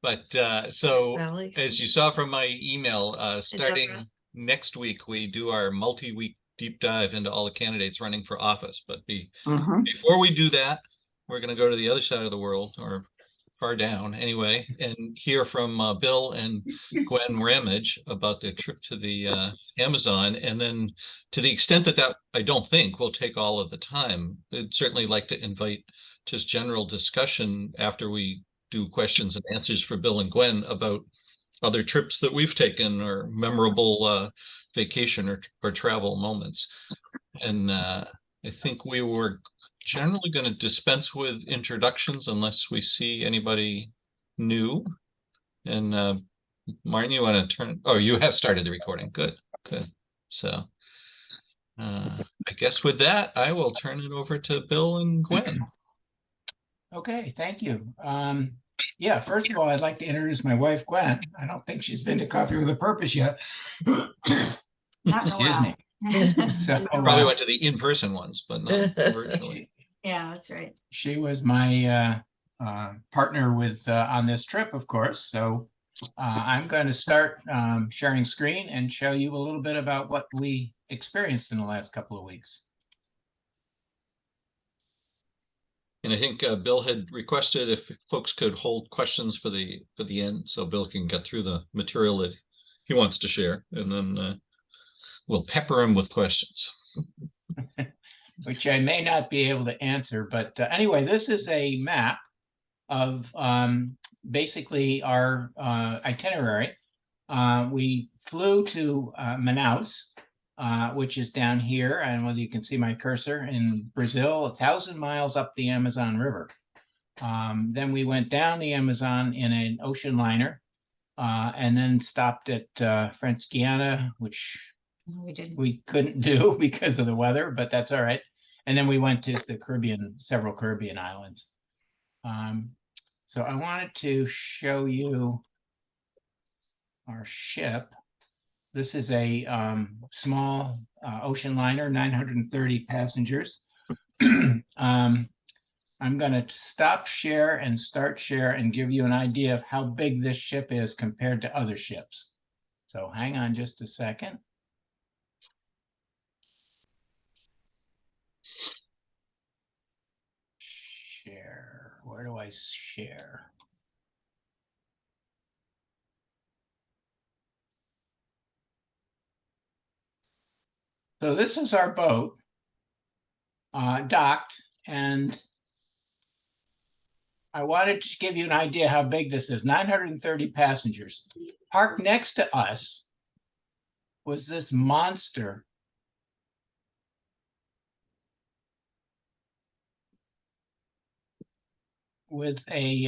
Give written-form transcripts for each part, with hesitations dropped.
But so Sally. as you saw from my email, starting Deborah. next week, we do our multi-week deep dive into all the candidates running for office. But Mhm. before we do that, we're going to go to the other side of the world, or far down anyway, and hear from Bill and Gwen Ramage about their trip to the Amazon. And then to the extent that I don't think will take all of the time, I'd certainly like to invite just general discussion after we do questions and answers for Bill and Gwen about other trips that we've taken or memorable vacation or travel moments. And I think we were generally going to dispense with introductions unless we see anybody new. And Martin, you want to turn? Oh, you have started the recording. Good, good. So I guess with that, I will turn it over to Bill and Gwen. Okay, thank you. Yeah, first of all, I'd like to introduce my wife, Gwen. I don't think she's been to Coffee with a Purpose yet. Not in a Excuse while. me. So Probably went to the in-person ones, but not virtually. Yeah, that's right. she was my partner with on this trip, of course. So I'm going to start sharing screen and show you a little bit about what we experienced in the last couple of weeks. And I think Bill had requested if folks could hold questions for the end, so Bill can get through the material that he wants to share, and then we'll pepper him with questions. Which I may not be able to answer, but anyway, this is a map of basically our itinerary. We flew to Manaus, which is down here, and whether you can see my cursor, in Brazil, 1,000 miles up the Amazon River. Then we went down the Amazon in an ocean liner, and then stopped at French Guiana, which we couldn't do because of the weather, but that's all right. And then we went to the Caribbean, several Caribbean islands. So I wanted to show you our ship. This is a small ocean liner, 930 passengers. I'm going to stop share and start share and give you an idea of how big this ship is compared to other ships. So hang on just a second. Share. Where do I share? So this is our boat docked, and I wanted to give you an idea how big this is. 930 passengers. Parked next to us was this monster with a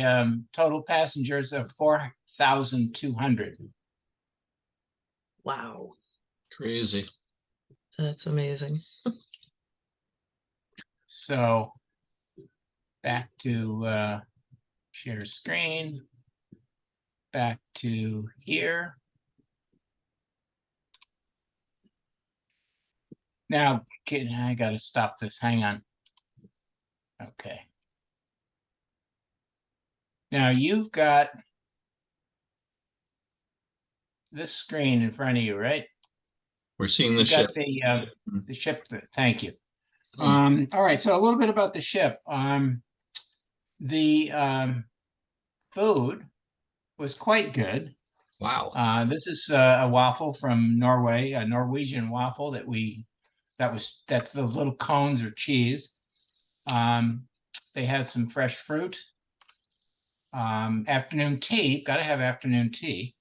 total passengers of 4,200. Wow, Crazy. that's amazing. So back to share screen, back to here. Now, I got to stop this. Hang on. Okay. Now you've got this screen in front of you, right? We're seeing the You ship. got the ship. Thank you. All right. So a little bit about the ship. The food was quite good. Wow. This is a waffle from Norway, a Norwegian waffle that's the little cones or cheese. They had some fresh fruit. Afternoon tea, got to have afternoon tea.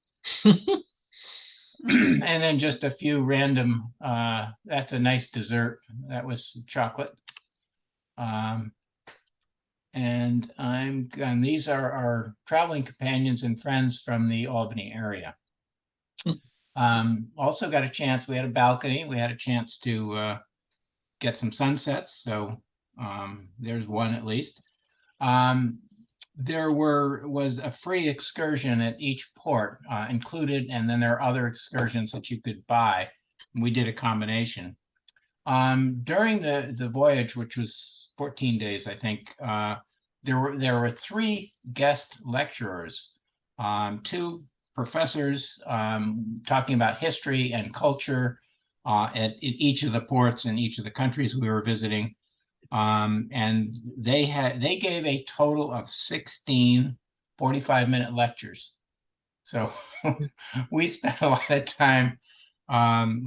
And then just a few random, that's a nice dessert. That was chocolate. And these are our traveling companions and friends from the Albany area. Also got a chance, we had a balcony, we had a chance to get some sunsets. So there's one at least. There was a free excursion at each port included, and then there are other excursions that you could buy. We did a combination. During the voyage, which was 14 days, I think, there were 3 guest lecturers two professors talking about history and culture at each of the ports in each of the countries we were visiting. And they gave a total of 16 45-minute lectures. So we spent a lot of time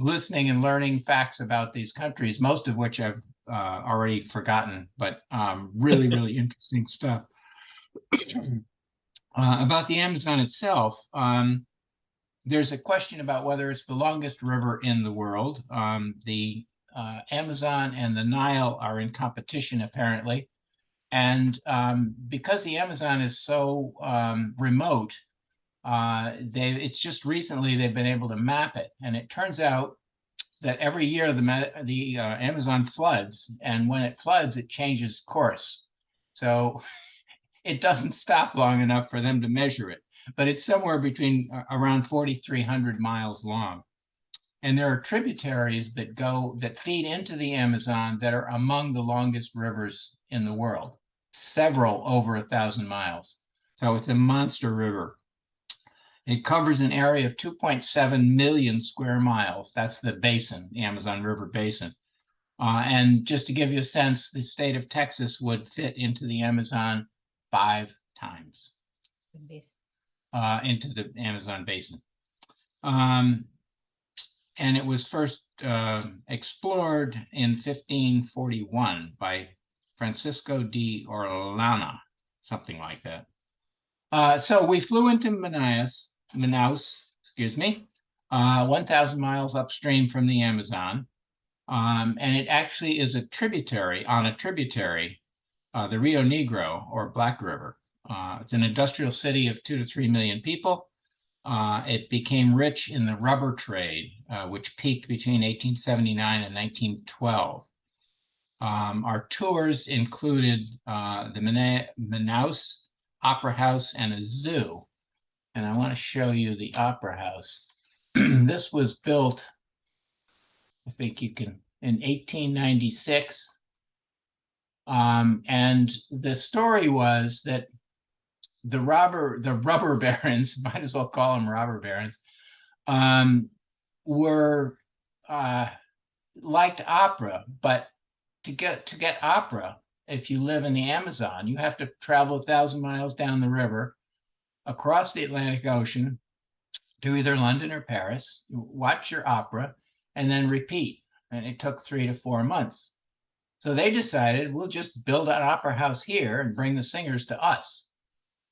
listening and learning facts about these countries, most of which I've already forgotten, but really, really interesting stuff. About the Amazon itself, there's a question about whether it's the longest river in the world. The Amazon and the Nile are in competition, apparently. And because the Amazon is so remote, it's just recently they've been able to map it. And it turns out that every year the Amazon floods, and when it floods, it changes course. So it doesn't stop long enough for them to measure it, but it's somewhere between around 4,300 miles long. And there are tributaries that feed into the Amazon that are among the longest rivers in the world, several over 1,000 miles. So it's a monster river. It covers an area of 2.7 million square miles. That's the basin, the Amazon River Basin. And just to give you a sense, the state of Texas would fit into the Amazon 5 times into the Amazon basin. And it was first explored in 1541 by Francisco de Orellana, something like that. So we flew into Manaus, 1,000 miles upstream from the Amazon. And it actually is a tributary, the Rio Negro, or Black River. It's an industrial city of 2 to 3 million people. It became rich in the rubber trade, which peaked between 1879 and 1912. Our tours included the Manaus Opera House and a zoo. And I want to show you the Opera House. This was built, I think you can, in 1896. And the story was that the rubber barons, might as well call them robber barons, were liked opera, but to get opera, if you live in the Amazon, you have to travel 1,000 miles down the river, across the Atlantic Ocean, to either London or Paris, watch your opera, and then repeat. And it took 3 to 4 months. So they decided, we'll just build an opera house here and bring the singers to us.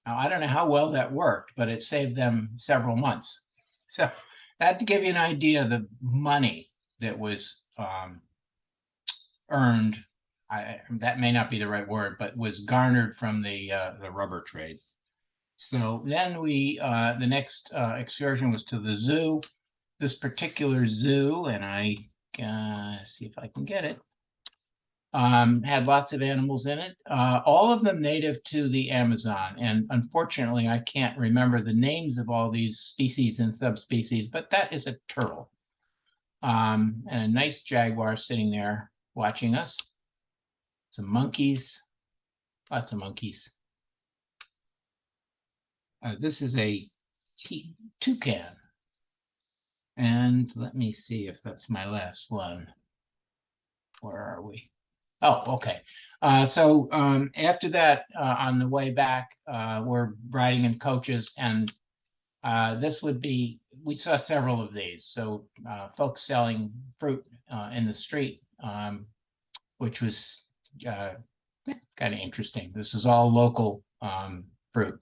Now, I don't know how well that worked, but it saved them several months. So that to give you an idea of the money that was earned, that may not be the right word, but was garnered from the rubber trade. So then the next excursion was to the zoo. This particular zoo, and I see if I can get it, had lots of animals in it, all of them native to the Amazon. And unfortunately, I can't remember the names of all these species and subspecies, but that is a turtle. And a nice jaguar sitting there watching us. Some monkeys, lots of monkeys. This is a toucan. And let me see if that's my last one. Where are we? Oh, okay. So after that, on the way back, we're riding in coaches, and we saw several of these. So folks selling fruit in the street, which was kind of interesting. This is all local fruit.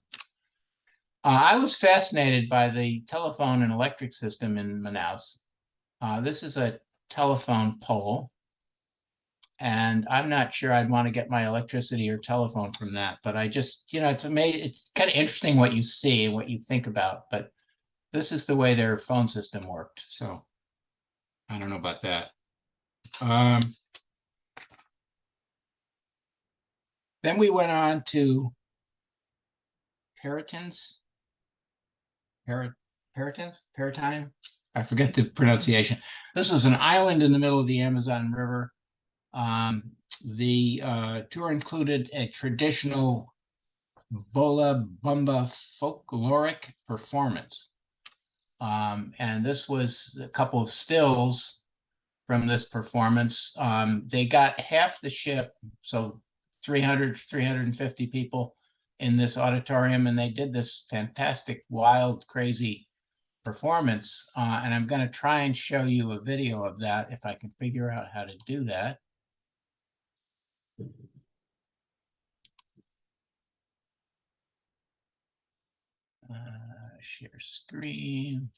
I was fascinated by the telephone and electric system in Manaus. This is a telephone pole. And I'm not sure I'd want to get my electricity or telephone from that, but I just, it's amazing. It's kind of interesting what you see and what you think about, but this is the way their phone system worked. So I don't know about that. Then we went on to Paratine. I forget the pronunciation. This was an island in the middle of the Amazon River. The tour included a traditional Bola Bumba folkloric performance. And this was a couple of stills from this performance. They got half the ship, so 350 people in this auditorium, and they did this fantastic, wild, crazy performance. And I'm going to try and show you a video of that if I can figure out how to do that. Share screen.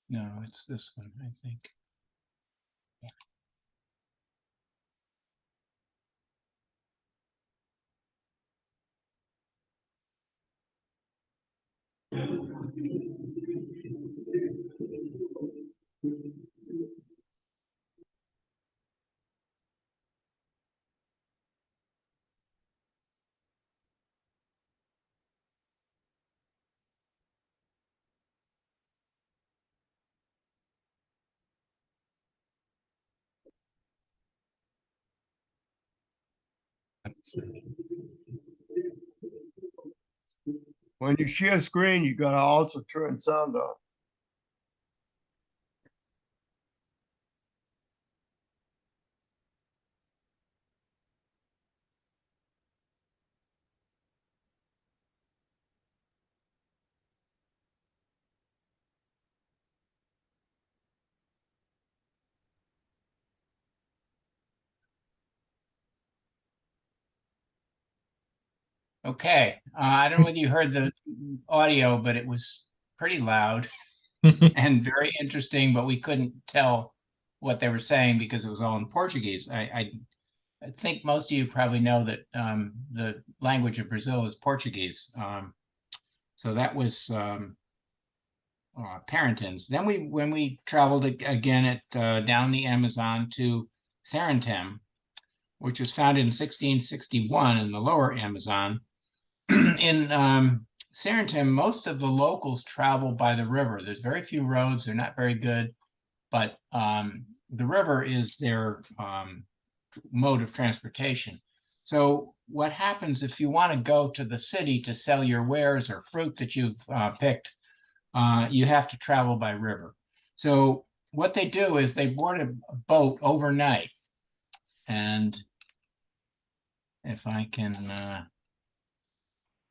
No, it's this one, I think. When you share screen, you gotta also turn sound off. Okay, I don't know whether you heard the audio, but it was pretty loud and very interesting, but we couldn't tell what they were saying because it was all in Portuguese. I think most of you probably know that the language of Brazil is Portuguese. So that was Parentins. Then when we traveled again at down the Amazon to Sarentem, which was founded in 1661 in the lower Amazon. In Sarentem, most of the locals travel by the river. There's very few roads. They're not very good, but the river is their mode of transportation. So what happens if you want to go to the city to sell your wares or fruit that you've picked, you have to travel by river. So what they do is they board a boat overnight. And if I can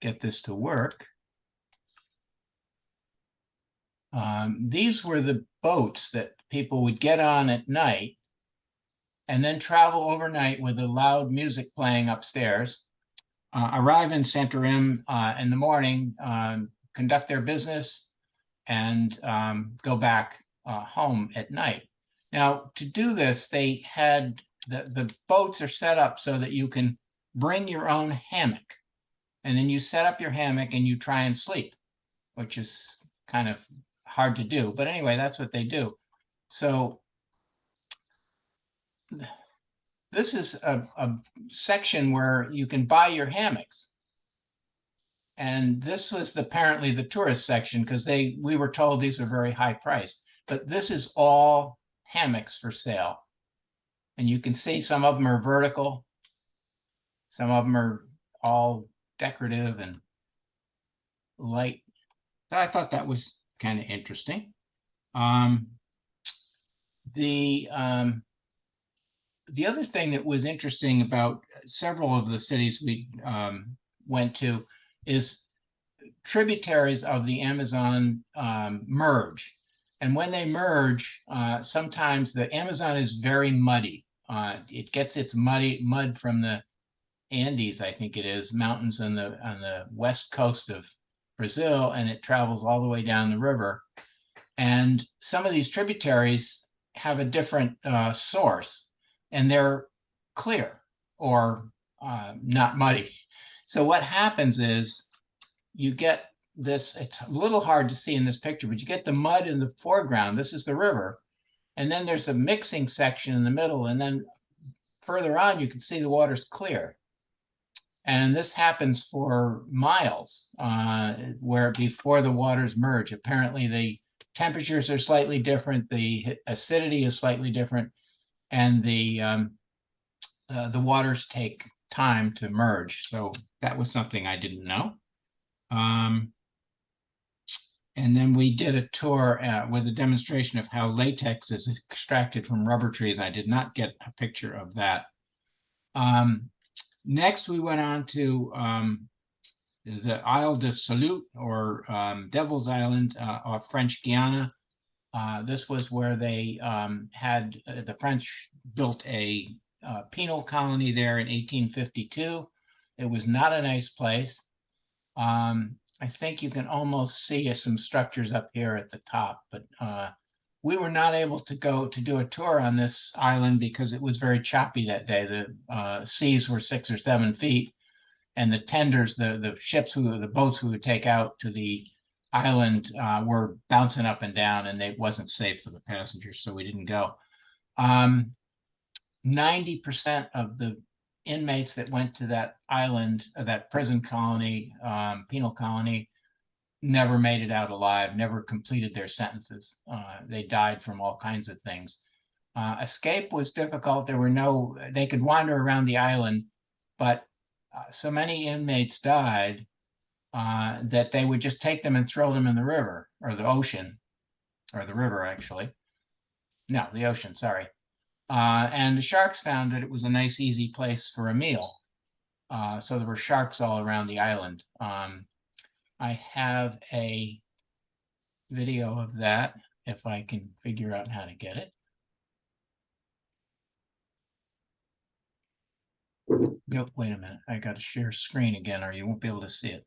get this to work, these were the boats that people would get on at night and then travel overnight with the loud music playing upstairs, arrive in Santarém in the morning, conduct their business, and go back home at night. Now, to do this, they had the boats are set up so that you can bring your own hammock. And then you set up your hammock and you try and sleep, which is kind of hard to do. But anyway, that's what they do. So this is a section where you can buy your hammocks. And this was apparently the tourist section because we were told these are very high priced. But this is all hammocks for sale. And you can see some of them are vertical. Some of them are all decorative and light. I thought that was kind of interesting. The other thing that was interesting about several of the cities we went to is tributaries of the Amazon merge. And when they merge, sometimes the Amazon is very muddy. It gets its mud from the Andes, I think it is, mountains on the west coast of Brazil, and it travels all the way down the river. And some of these tributaries have a different source, and they're clear or not muddy. So what happens is you get this, it's a little hard to see in this picture, but you get the mud in the foreground. This is the river. And then there's a mixing section in the middle. And then further on, you can see the water's clear. And this happens for miles where before the waters merge. Apparently the temperatures are slightly different. The acidity is slightly different. and the waters take time to merge. So that was something I didn't know. And then we did a tour with a demonstration of how latex is extracted from rubber trees. I did not get a picture of that. Next, we went on to the Isle de Salute, or Devil's Island, off French Guiana. This was where they had the French built a penal colony there in 1852. It was not a nice place. I think you can almost see some structures up here at the top, but we were not able to go to do a tour on this island because it was very choppy that day. The seas were 6 or 7 feet, and the tenders, the boats we would take out to the island were bouncing up and down, and it wasn't safe for the passengers, so we didn't go. 90% of the inmates that went to that island, that prison colony, penal colony, never made it out alive, never completed their sentences. They died from all kinds of things. Escape was difficult. They could wander around the island, but so many inmates died that they would just take them and throw them in the river, or the ocean, or the river, actually. No, the ocean, sorry. And the sharks found that it was a nice, easy place for a meal. So there were sharks all around the island. I have a video of that, if I can figure out how to get it. Nope, wait a minute. I got to share screen again, or you won't be able to see it.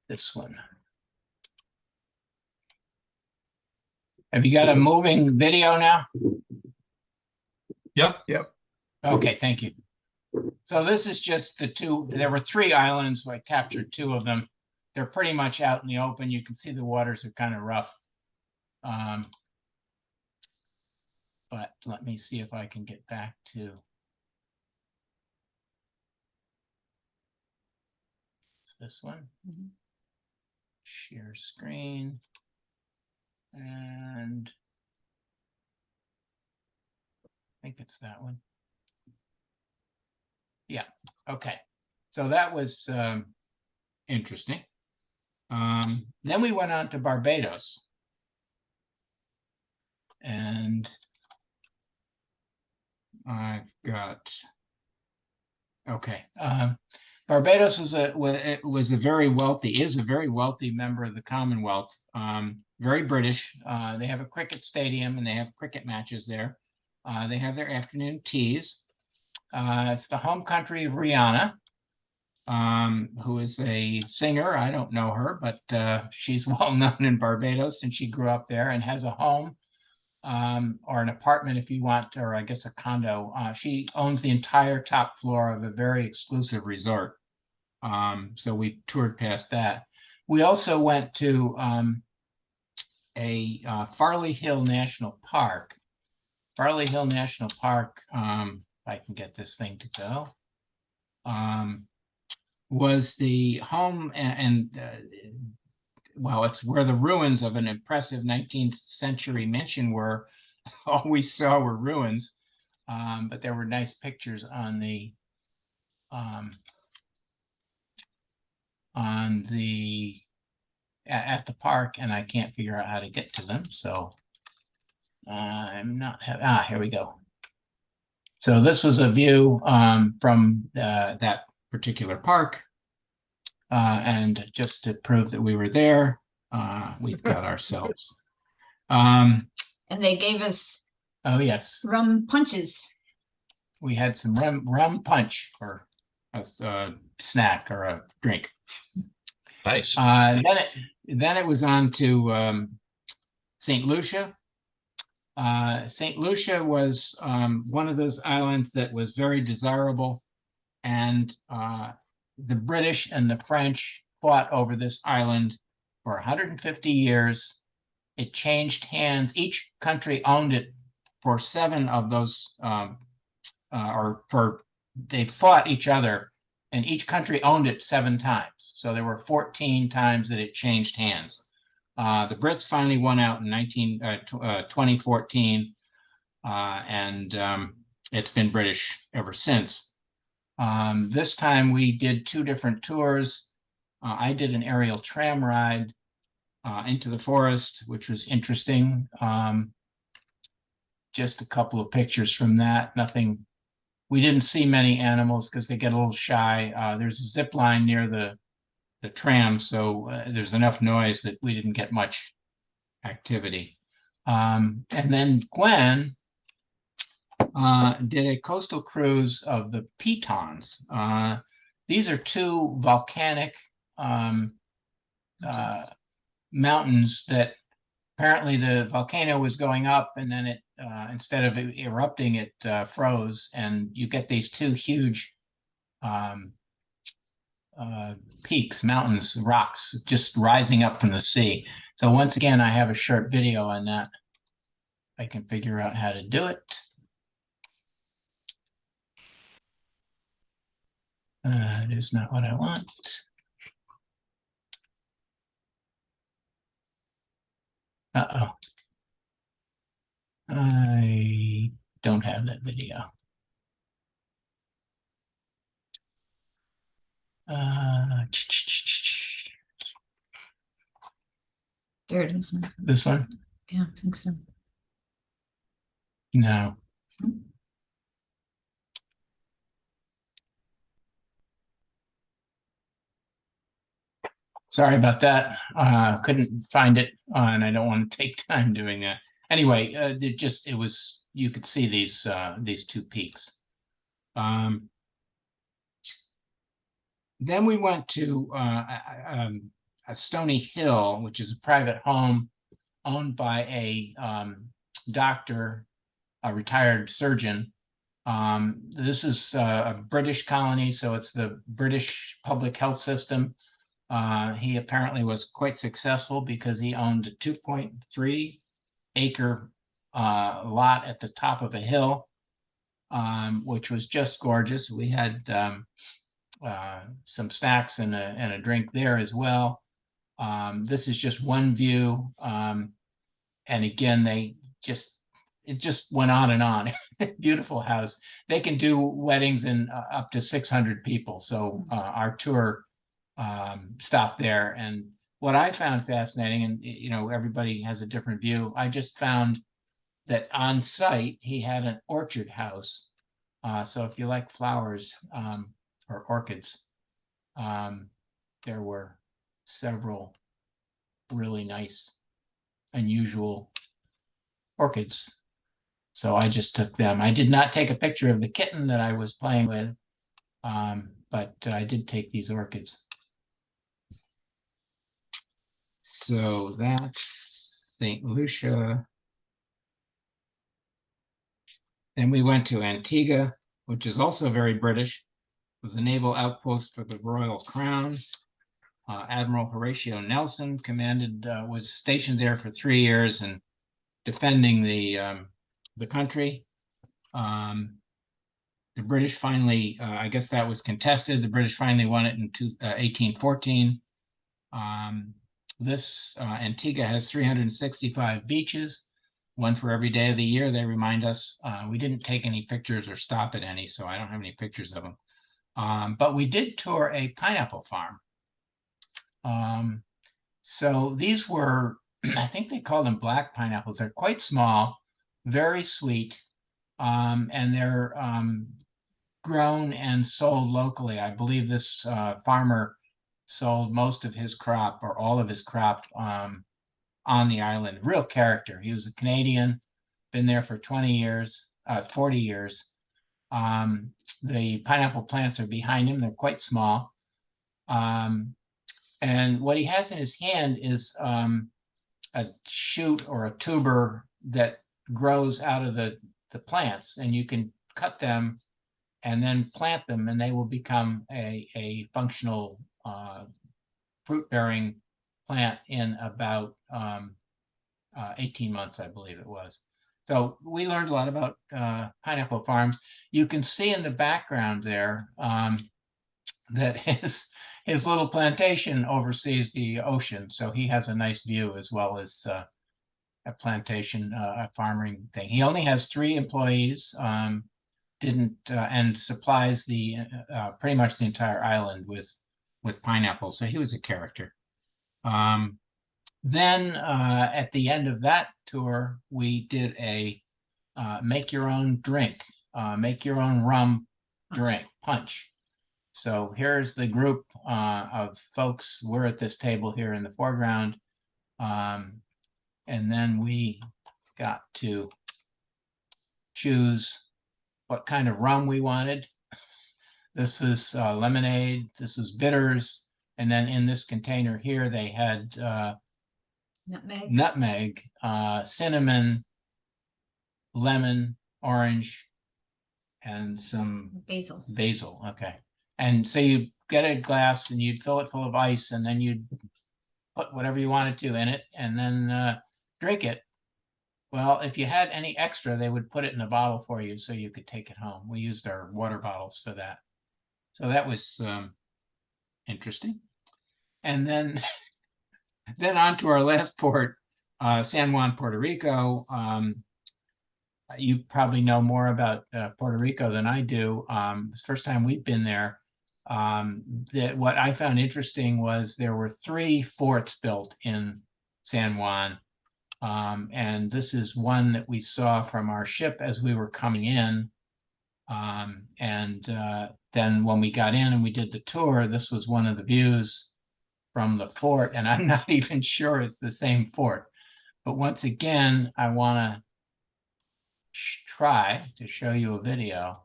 This one. Have you got a moving video now? Yep. Yep. Okay, thank you. So this is just the two. There were 3 islands, so I captured 2 of them. They're pretty much out in the open. You can see the waters are kind of rough. But let me see if I can get back to. It's this one. Share screen. And I think it's that one. Yeah, okay. So that was interesting. Then we went on to Barbados. And I've got, okay. Barbados is a very wealthy member of the Commonwealth. Very British. They have a cricket stadium and they have cricket matches there. They have their afternoon teas. It's the home country of Rihanna, who is a singer. I don't know her, but she's well known in Barbados, and she grew up there and has a home, or an apartment if you want, or I guess a condo. She owns the entire top floor of a very exclusive resort. So we toured past that. We also went to a Farley Hill National Park. Farley Hill National Park, if I can get this thing to go, was the home well, it's where the ruins of an impressive 19th century mansion were. All we saw were ruins, but there were nice pictures on the at the park, and I can't figure out how to get to them. So I'm not here we go. So this was a view from that particular park. And just to prove that we were there, we've got ourselves. And they gave us Oh, yes. rum punches. We had some rum punch for a snack or a drink. Nice. Then it was on to St. Lucia. St. Lucia was one of those islands that was very desirable, and the British and the French fought over this island for 150 years. It changed hands. Each country owned it for 7 of those, they fought each other, and each country owned it 7 times. So there were 14 times that it changed hands. The Brits finally won out in 2014, and it's been British ever since. This time we did 2 different tours. I did an aerial tram ride into the forest, which was interesting. Just a couple of pictures from that. Nothing. We didn't see many animals because they get a little shy. There's a zip line near the tram, so there's enough noise that we didn't get much activity. And then Gwen did a coastal cruise of the Pitons. These are 2 volcanic mountains that apparently the volcano was going up, and then it instead of erupting, it froze, and you get these 2 huge peaks, mountains, rocks just rising up from the sea. So once again, I have a short video on that. I can figure out how to do it. It is not what I want. Uh-oh. I don't have that video. There it is. This one? Yeah, I think so. No. Sorry about that. Couldn't find it, and I don't want to take time doing that. Anyway, it was, you could see these 2 peaks. Then we went to a Stony Hill, which is a private home owned by a doctor, a retired surgeon. This is a British colony, so it's the British public health system. He apparently was quite successful because he owned a 2.3 acre lot at the top of a hill, which was just gorgeous. We had some snacks and a drink there as well. This is just one view. And again, it just went on and on. Beautiful house. They can do weddings in up to 600 people. So our tour stopped there. And what I found fascinating, and everybody has a different view, I just found that on site he had an orchard house. So if you like flowers or orchids, there were several really nice, unusual orchids. So I just took them. I did not take a picture of the kitten that I was playing with, but I did take these orchids. So that's St. Lucia. Then we went to Antigua, which is also very British. It was a naval outpost for the Royal Crown. Admiral Horatio Nelson was stationed there for 3 years and defending the country. The British finally, I guess that was contested. The British finally won it in 1814. This Antigua has 365 beaches, one for every day of the year. They remind us. We didn't take any pictures or stop at any, so I don't have any pictures of them. But we did tour a pineapple farm. So these were, I think they call them black pineapples. They're quite small, very sweet, and they're grown and sold locally. I believe this farmer sold most of his crop or all of his crop on the island. Real character. He was a Canadian, been there for 40 years. The pineapple plants are behind him. They're quite small. And what he has in his hand is a shoot or a tuber that grows out of the plants, and you can cut them and then plant them, and they will become a functional fruit-bearing plant in about 18 months, I believe it was. So we learned a lot about pineapple farms. You can see in the background there that his little plantation oversees the ocean, so he has a nice view as well as a plantation, a farming thing. He only has 3 employees, didn't and supplies the pretty much the entire island with pineapples. So he was a character. Then at the end of that tour, we did a make your own drink, make your own rum drink, punch. So here's the group of folks. We're at this table here in the foreground. And then we got to choose what kind of rum we wanted. This was lemonade, this was bitters, and then in this container here, they had nutmeg, cinnamon, lemon, orange, and some basil. Okay. And so you get a glass and you'd fill it full of ice, and then you'd put whatever you wanted to in it, and then drink it. Well, if you had any extra, they would put it in a bottle for you so you could take it home. We used our water bottles for that. So that was interesting. And then on to our last port, San Juan, Puerto Rico. You probably know more about Puerto Rico than I do. It's the first time we've been there. What I found interesting was there were 3 forts built in San Juan. And this is one that we saw from our ship as we were coming in. Then when we got in and we did the tour, this was one of the views from the fort. And I'm not even sure it's the same fort. But once again, I want to try to show you a video.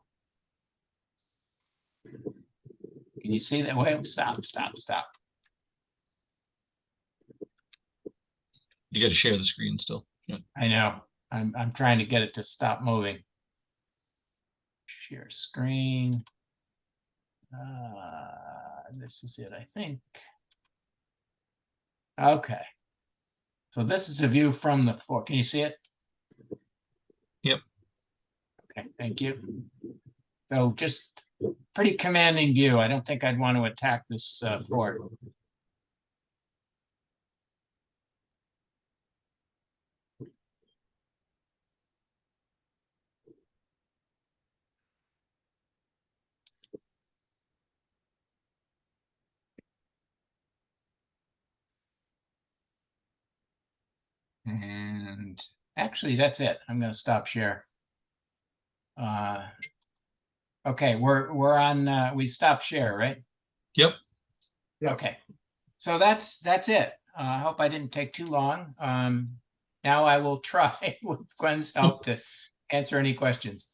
Can you see that? Wait, stop. You got to share the screen still. Yeah. I know. I'm trying to get it to stop moving. Share screen. This is it, I think. Okay. So this is a view from the fort. Can you see it? Yep. Okay, thank you. So just pretty commanding view. I don't think I'd want to attack this fort. And actually, that's it. I'm going to stop share. Okay, we're on. We stopped share, right? Yep. Yep. Okay, so that's it. I hope I didn't take too long. Now I will try with Gwen's help to answer any questions.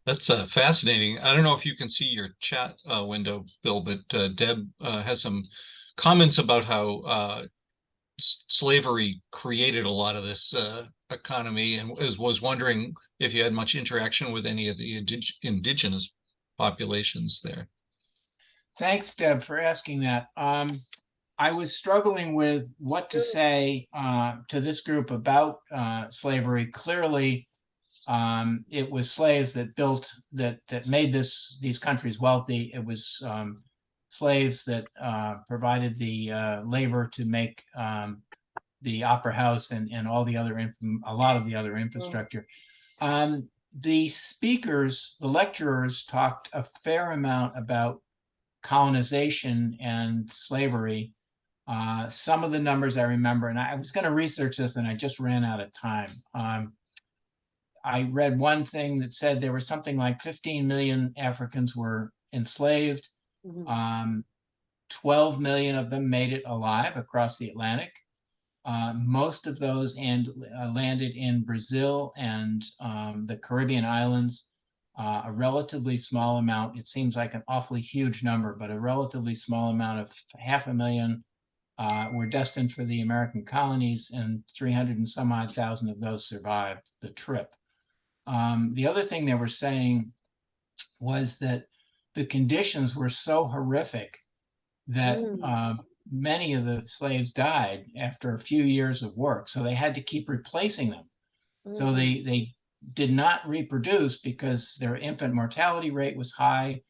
That's fascinating. I don't know if you can see your chat window, Bill, but Deb has some comments about how slavery created a lot of this economy, and was wondering if you had much interaction with any of the indigenous populations there. Thanks, Deb, for asking that. I was struggling with what to say to this group about slavery. Clearly, it was slaves that built, that made these countries wealthy. It was slaves that provided the labor to make the opera house and all the other a lot of the other infrastructure. The speakers, the lecturers, talked a fair amount about colonization and slavery. Some of the numbers I remember, and I was going to research this and I just ran out of time. I read one thing that said there was something like 15 million Africans were enslaved. 12 million of them made it alive across the Atlantic. Most of those landed in Brazil and the Caribbean islands. A relatively small amount, it seems like an awfully huge number, but a relatively small amount of 500,000 were destined for the American colonies, and 300 and some odd thousand of those survived the trip. The other thing they were saying was that the conditions were so horrific that many of the slaves died after a few years of work, so they had to keep replacing them. So they did not reproduce because their infant mortality rate was high,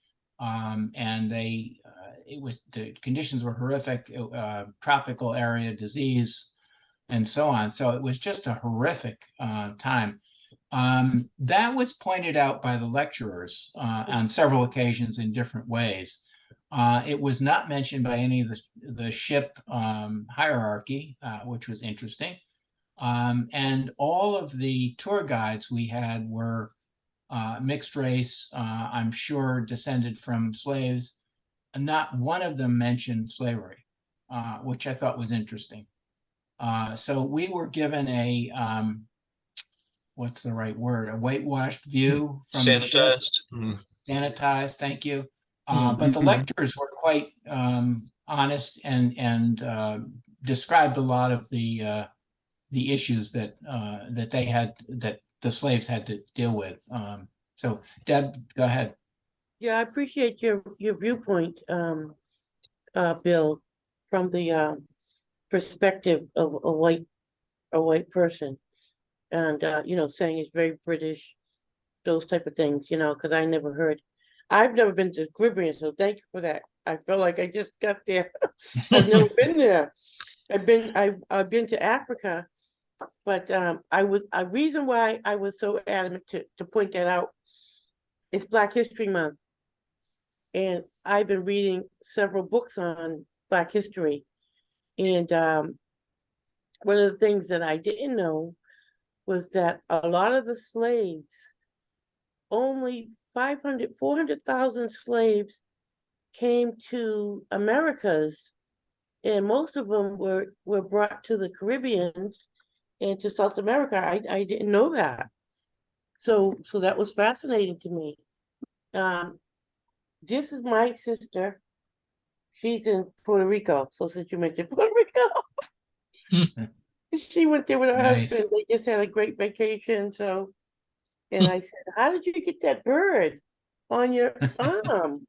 and the conditions were horrific, tropical area disease, and so on. So it was just a horrific time. That was pointed out by the lecturers on several occasions in different ways. It was not mentioned by any of the ship hierarchy, which was interesting. And all of the tour guides we had were mixed race, I'm sure descended from slaves. Not one of them mentioned slavery, which I thought was interesting. So we were given a, what's the right word? A whitewashed view from the ship. Sanitized. Mm. Sanitized, thank you. But the lecturers were quite honest and described a lot of the issues that that the slaves had to deal with. So Deb, go ahead. Yeah, I appreciate your viewpoint, Bill, from the perspective of a white person, and saying it's very British, those type of things, because I've never been to the Caribbean, so thank you for that. I feel like I just got there. I've never been there. I've been to Africa, but a reason why I was so adamant to point that out is Black History Month. And I've been reading several books on Black history. And one of the things that I didn't know was that a lot of the slaves, only 400,000 slaves came to Americas, and most of them were brought to the Caribbeans and to South America. I didn't know that. So that was fascinating to me. This is my sister. She's in Puerto Rico. So since you mentioned Puerto Rico, she went there with her Nice. husband. They just had a great vacation. So, and I said, "How did you get that bird on your arm?"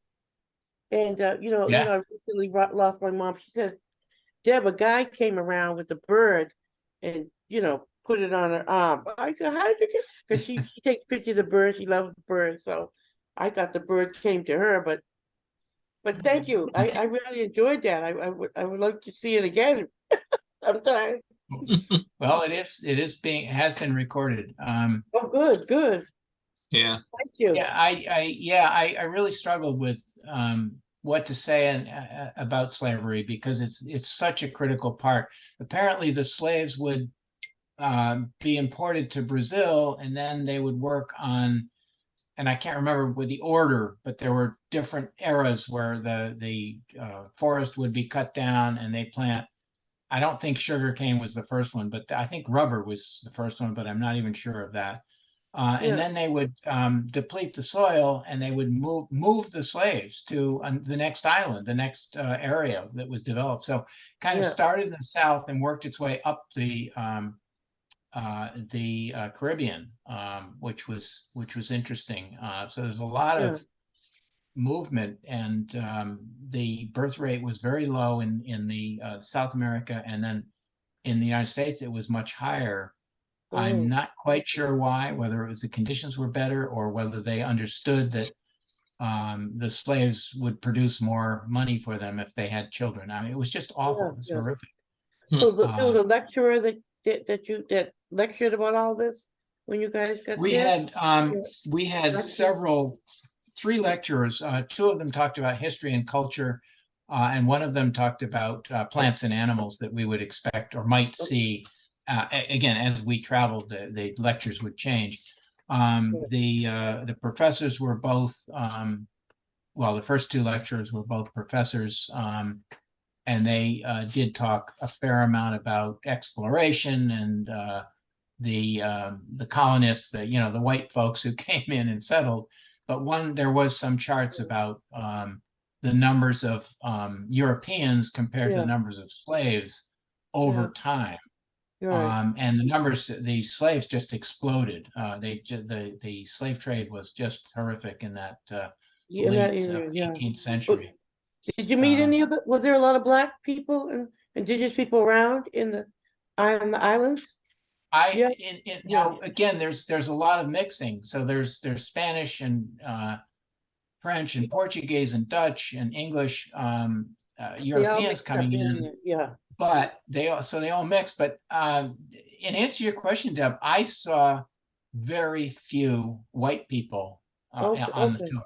And I recently lost my mom. She said, "Deb, a guy came around with the bird, and put it on her arm." I said, "How did you get?" Because she takes pictures of birds. She loves birds. So I thought the bird came to her, but thank you. I really enjoyed that. I would like to see it again sometime. Well, it has been recorded. Oh, good. Yeah. Thank you. Yeah, I really struggled with what to say about slavery because it's such a critical part. Apparently, the slaves would be imported to Brazil, and then they would work on, and I can't remember with the order, but there were different eras where the forest would be cut down and they plant. I don't think sugarcane was the first one, but I think rubber was the first one, but I'm not even sure of that. And then they would deplete the soil, and they would move the slaves to the next island, the next area that was developed. So kind of started in the south and worked its way up the Caribbean, which was interesting. So there's a lot of movement, and the birth rate was very low in the South America, and then in the United States it was much higher. I'm not quite sure why, whether it was the conditions were better or whether they understood that the slaves would produce more money for them if they had children. I mean, it was just awful. It's horrific. So there was a lecturer that lectured about all this when you guys got there? We had three lecturers. Two of them talked about history and culture, and one of them talked about plants and animals that we would expect or might see. Again, as we traveled, the lectures would change. The professors were both, the first two lecturers were both professors, and they did talk a fair amount about exploration and the colonists, the white folks who came in and settled. But there was some charts about the numbers of Europeans compared to the numbers of slaves over time. And the slaves just exploded. The slave trade was just horrific in that late 18th century. Did you meet any of was there a lot of Black people and indigenous people around on the islands? Again, there's a lot of mixing. So there's Spanish and French and Portuguese and Dutch and English, They all Europeans mixed up coming in. there, yeah. But they all mix. But in answer to your question, Deb, I saw very few white people Okay, on the okay. tour.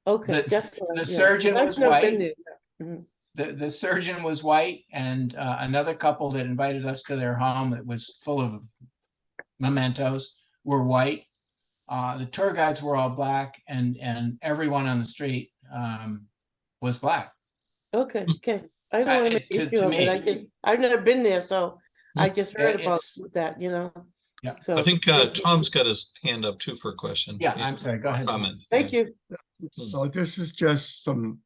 Okay, The- that's what the yeah, surgeon 'cause I've was never been white. there. Mhm. The surgeon was white, and another couple that invited us to their home that was full of mementos were white. The tour guides were all black, and everyone on the street was black. Okay, okay. I don't wanna make to- issue to of it, me. I've never been there, so I just Yeah, heard about it's- that, you know? Yeah. So. I think thank you. Tom's got his hand up too for a question. Yeah, I'm sorry, go or ahead, Tom. comment. Thank you. So this is just some,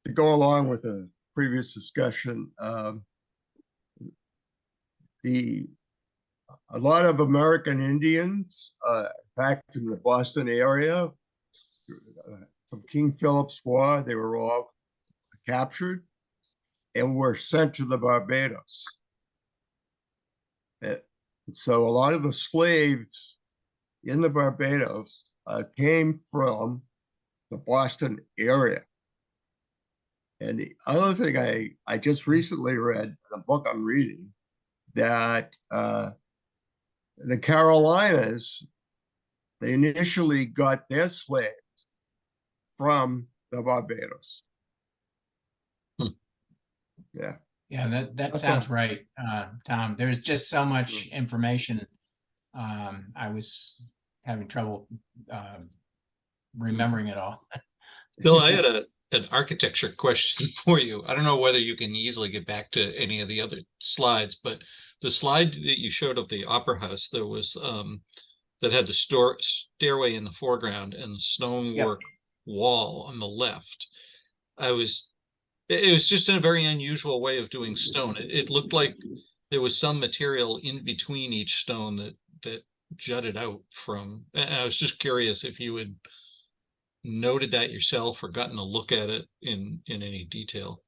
to go along with the previous discussion. A lot of American Indians, back in the Boston area, from King Philip's War, they were all captured and were sent to the Barbados. So a lot of the slaves in the Barbados came from the Boston area. And the other thing I just recently read in a book I'm reading, that the Carolinas, they initially got their slaves from the Barbados. Yeah. Yeah, that That's sounds all. right, Tom. There's just so much information. I was having trouble remembering it all. Bill, I had an architecture question for you. I don't know whether you can easily get back to any of the other slides, but the slide that you showed of the Opera House, there was that had the stairway in the foreground and the stonework wall on the left. It was just a very unusual way of doing stone. It looked like there was some material in between each stone that jutted out from, and I was just curious if you had noted that yourself or gotten a look at it in any detail.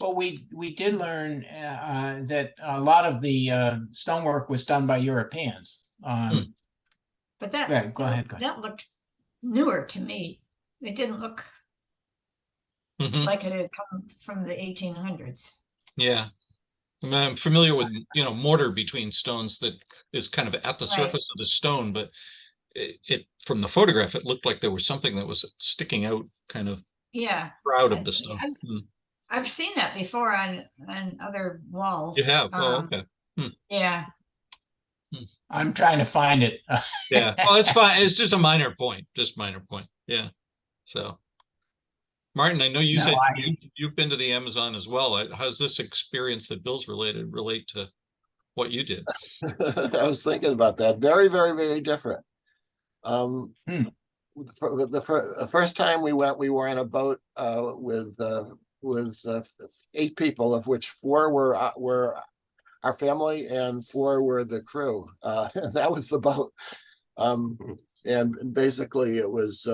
Well, we did learn that a lot of the stonework was done by Europeans. But that, Yeah, go ahead. that looked newer to me. It didn't look Mhm. like it had come from the 1800s. Yeah. I mean, I'm familiar with, mortar between stones that is kind of at the Right. surface of the stone, but it from the photograph, it looked like there was something that was sticking out kind of Yeah, proud of the stone. I've seen that before on other walls. You have? Oh, okay. Yeah. I'm trying to find it. Yeah. Well, it's fine. It's just a minor point, Yeah. So, Martin, I know you No, said you've been to the Amazon as well. How's this experience that Bill's relate to what you did? I was thinking about that. Very, very, very different. The first time we went, we were on a boat with 8 people, of which 4 were our family and 4 were the crew. That was the boat. And basically it was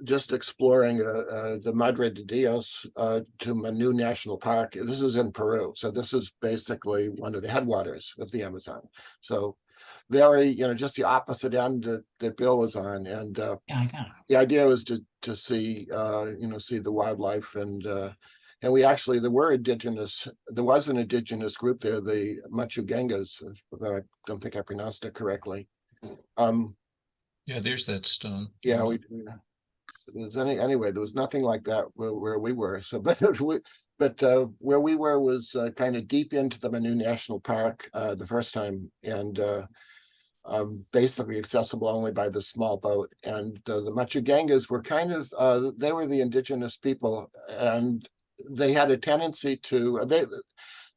just exploring the Madre de Dios to Manu National Park. This is in Peru. So this is basically one of the headwaters of the Amazon. So very, just the opposite end that Bill was on. And the idea was to see, see the wildlife and we actually, there was an indigenous group there, the Machugengas, though I don't think I pronounced it correctly. Yeah, there's that stone. Yeah, anyway, there was nothing like that where we were. So, but where we were was kind of deep into the Manu National Park the first time, and basically accessible only by the small boat. And the Machugengas were kind of they were the indigenous people, and they had a tendency to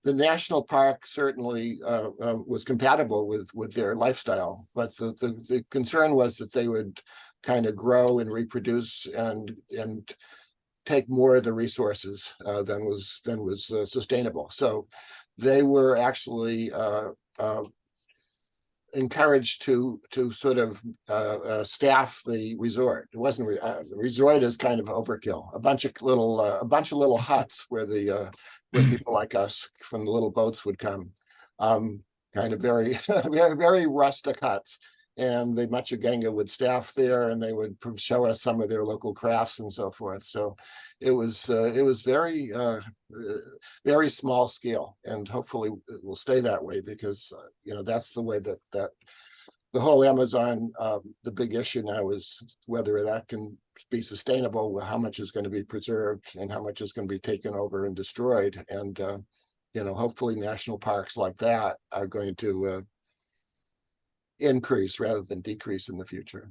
the national park certainly was compatible with their lifestyle, but the concern was that they would kind of grow and reproduce and take more of the resources than was sustainable. So they were actually encouraged to sort of staff the resort. It wasn't the resort is kind of overkill. A bunch of little huts where where people like us from the little boats would come, kind of very very rustic huts. and the Machuganga would staff there, and they would show us some of their local crafts and so forth. So it was very small scale, and hopefully it will stay that way, because that's the way that the whole Amazon, the big issue now is whether that can be sustainable, how much is going to be preserved and how much is going to be taken over and destroyed. And hopefully national parks like that are going to increase rather than decrease in the future.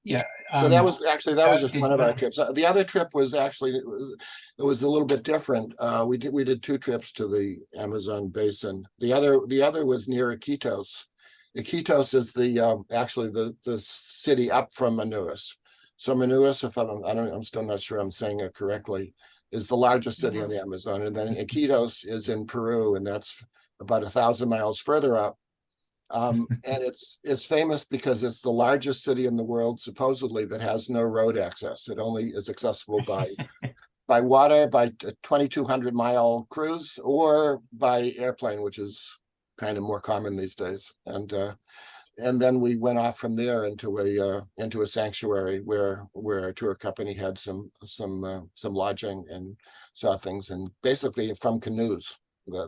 Yeah. So that was just did one of you our wanna- trips. The other trip was actually, it was a little bit different. We did 2 trips to the Amazon basin. The other was near Iquitos. Iquitos is actually the city up from Manaus. So Manaus, I'm still not sure I'm saying it correctly, is the largest city on the Amazon, and then Iquitos is in Peru, and that's about 1,000 miles further up. And it's famous because it's the largest city in the world, supposedly, that has no road access. It only is accessible by water, by a 2,200-mile cruise, or by airplane, which is kind of more common these days. And then we went off from there into a sanctuary where a tour company had some lodging, and saw things, and basically from canoes. So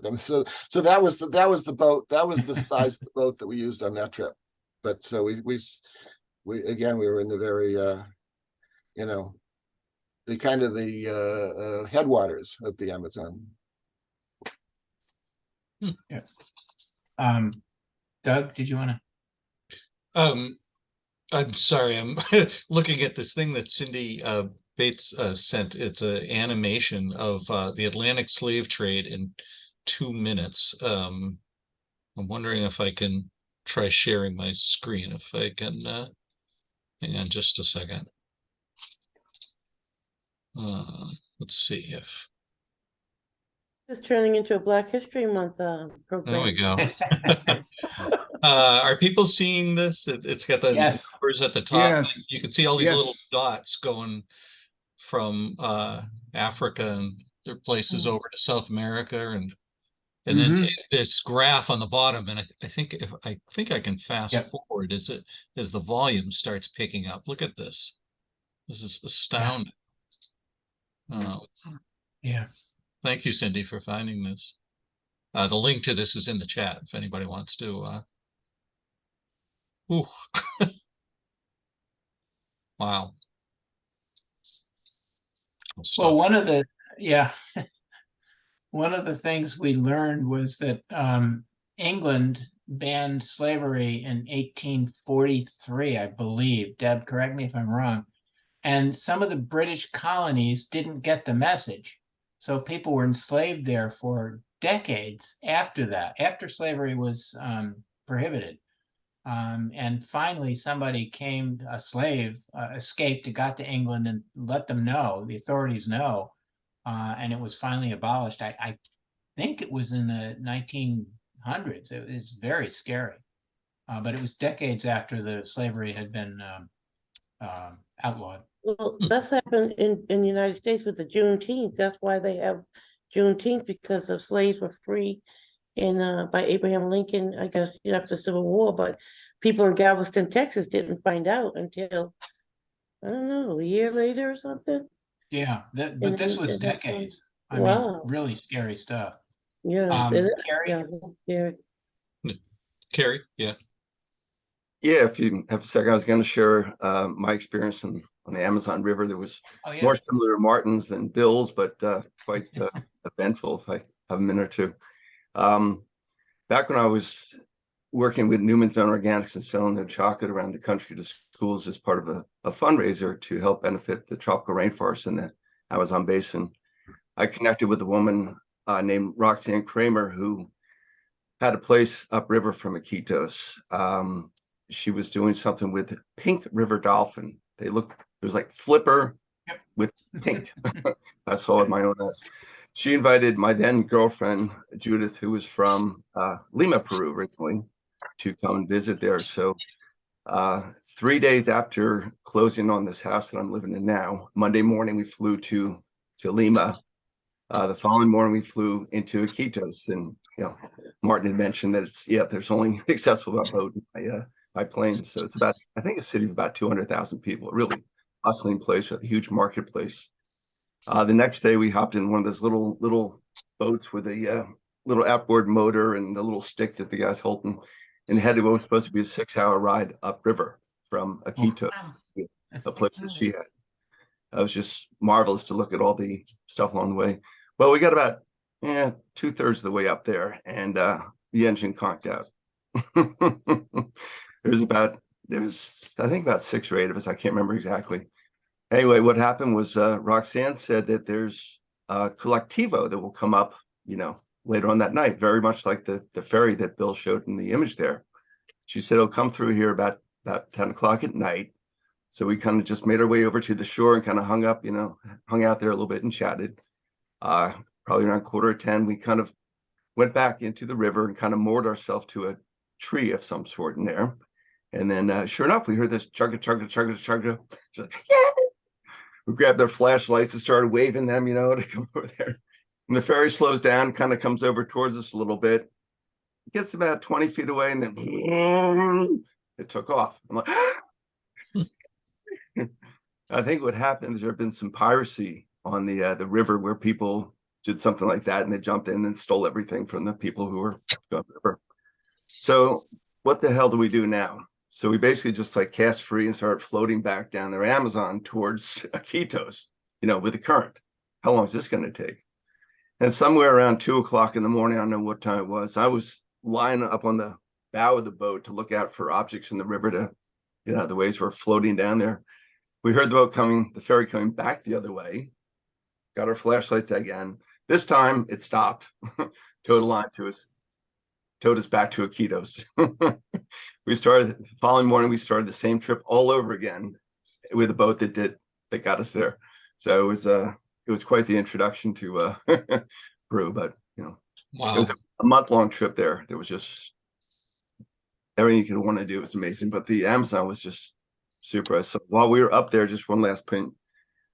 that was the boat. That was the size of the boat that we used on that trip. But so we were in the very the kind of the headwaters of the Amazon. Doug, did you want to? I'm sorry, I'm looking at this thing that Cindy Bates sent. It's an animation of the Atlantic slave trade in 2 minutes. I'm wondering if I can try sharing my screen. If I can, hang on just a second. Let's see if. It's turning into a Black History Month program. There we go. Are people seeing this? It's got the Yes. numbers at the top. Yes. You can see all these Yes. little dots going from Africa and their places over to South America, and then this graph on the bottom. And I think I can fast Yep. forward as the volume starts picking up. Look at this. This is astounding. Yeah. Thank you, Cindy, for finding this. The link to this is in the chat if anybody wants to. Ooh. Wow. I'll stop. Well, one of the things we learned was that England banned slavery in 1843, I believe. Deb, correct me if I'm wrong. And some of the British colonies didn't get the message. So people were enslaved there for decades after that, after slavery was prohibited. And finally, somebody a slave escaped and got to England and let them know, the authorities know, and it was finally abolished. I think it was in the 1900s. It was very scary, but it was decades after the slavery had been outlawed. Well, that's happened in the United States with the Juneteenth. That's why they have Juneteenth, because the slaves were free by Abraham Lincoln, I guess, after the Civil War. But people in Galveston, Texas didn't find out until, I don't know, a year later or something. Yeah, but this was decades. I mean, really scary stuff. Yeah, Carrie? yeah, that's scary. Carrie, yeah. Yeah, if you have a second, I was going to share my experience on the Amazon River. That was more similar to Martin's than Bill's, but quite eventful, if I have a minute or two. Back when I was working with Newman's Own Organics and selling their chocolate around the country to schools as part of a fundraiser to help benefit the tropical rainforest in the Amazon basin, I connected with a woman named Roxanne Kramer, who had a place upriver from Iquitos. She was doing something with pink river dolphin. It was like flipper with pink. I saw it with my own eyes. She invited my then girlfriend, Judith, who was from Lima, Peru originally, to come and visit there. So 3 days after closing on this house that I'm living in now, Monday morning, we flew to Lima. The following morning, we flew into Iquitos. And Martin had mentioned that there's only accessible by boat by plane. So it's about, I think, a city of about 200,000 people, really bustling place with a huge marketplace. The next day we hopped in one of those little boats with a little outboard motor and the little stick that the guy's holding, and headed what was supposed to be a 6-hour ride upriver from Iquitos, a place that she had. It was just marvelous to look at all the stuff along the way. Well, we got about 2/3 of the way up there, and the engine conked out. there was I think about 6 or 8 of us. I can't remember exactly. Anyway, what happened was Roxanne said that there's a collectivo that will come up, later on that night, very much like the ferry that Bill showed in the image there. She said it'll come through here about 10 o'clock at night. So we kind of just made our way over to the shore and kind of hung out there a little bit and chatted. Probably around 9:45, we kind of went back into the river and kind of moored ourselves to a tree of some sort in there. And then sure enough, we heard this chugga, chugga, chugga, chugga. So, we grabbed our flashlights and started waving them, to come over there. And the ferry slows down, kind of comes over towards us a little bit. It gets about 20 feet away, and then it took off. I'm like, I think what happened is there have been some piracy on the river where people did something like that, and they jumped in and stole everything from the people who were going the river. So what the hell do we do now? So we basically just cast free and started floating back down the Amazon towards Iquitos, with the current. How long is this going to take? And somewhere around 2 o'clock in the morning, I don't know what time it was, I was lying up on the bow of the boat to look out for objects in the river to, the waves were floating down there. We heard the ferry coming back the other way, got our flashlights again. This time it stopped, towed a line to us, towed us back to Iquitos. The following morning, we started the same trip all over again with a boat that got us there. So it was quite the introduction to Peru, but Wow. It was a month-long trip there. There was just everything you could want to do was amazing, but the Amazon was just super. So while we were up there, just one last point,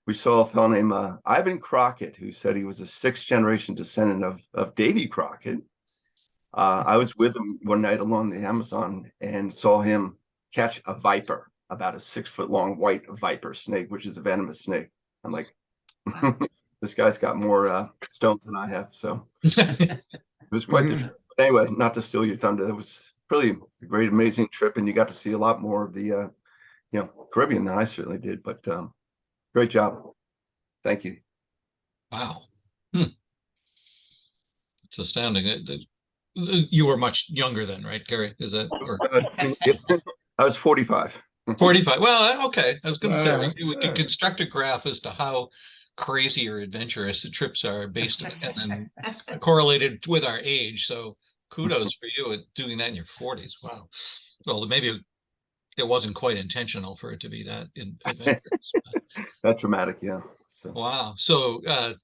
we saw a fellow named Ivan Crockett, who said he was a 6th-generation descendant of Davy Crockett. I was with him one night along the Amazon and saw him catch a viper, about a 6-foot-long white viper snake, which is a venomous snake. I'm like, this guy's got more stones than I have. So it was quite the trip. But anyway, not to steal your thunder, it was really a great, amazing trip, and you got to see a lot more of the Caribbean than I certainly did. But great job. Thank you. Wow. It's astounding. You were much younger then, right, Gary? Is that or I was 45. 45? Well, okay. I was going to say we could yeah. construct a graph as to how crazy or adventurous the trips are based on, and then correlated with our age. So kudos for you at doing that in your 40s. Wow. Well, maybe it wasn't quite intentional for it to be that adventurous. That dramatic, yeah. So Wow. So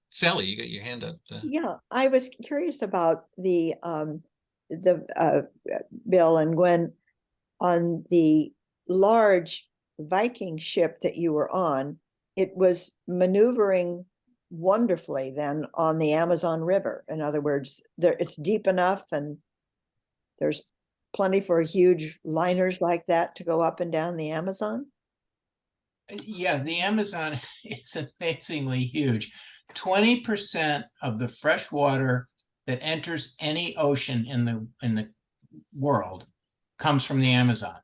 Sally, you got your hand up. Yeah, I was curious about the Bill and Gwen, on the large Viking ship that you were on. It was maneuvering wonderfully then on the Amazon River. In other words, it's deep enough and there's plenty for huge liners like that to go up and down the Amazon. Yeah, the Amazon is amazingly huge. 20% of the fresh water that enters any ocean in the world comes from the Amazon.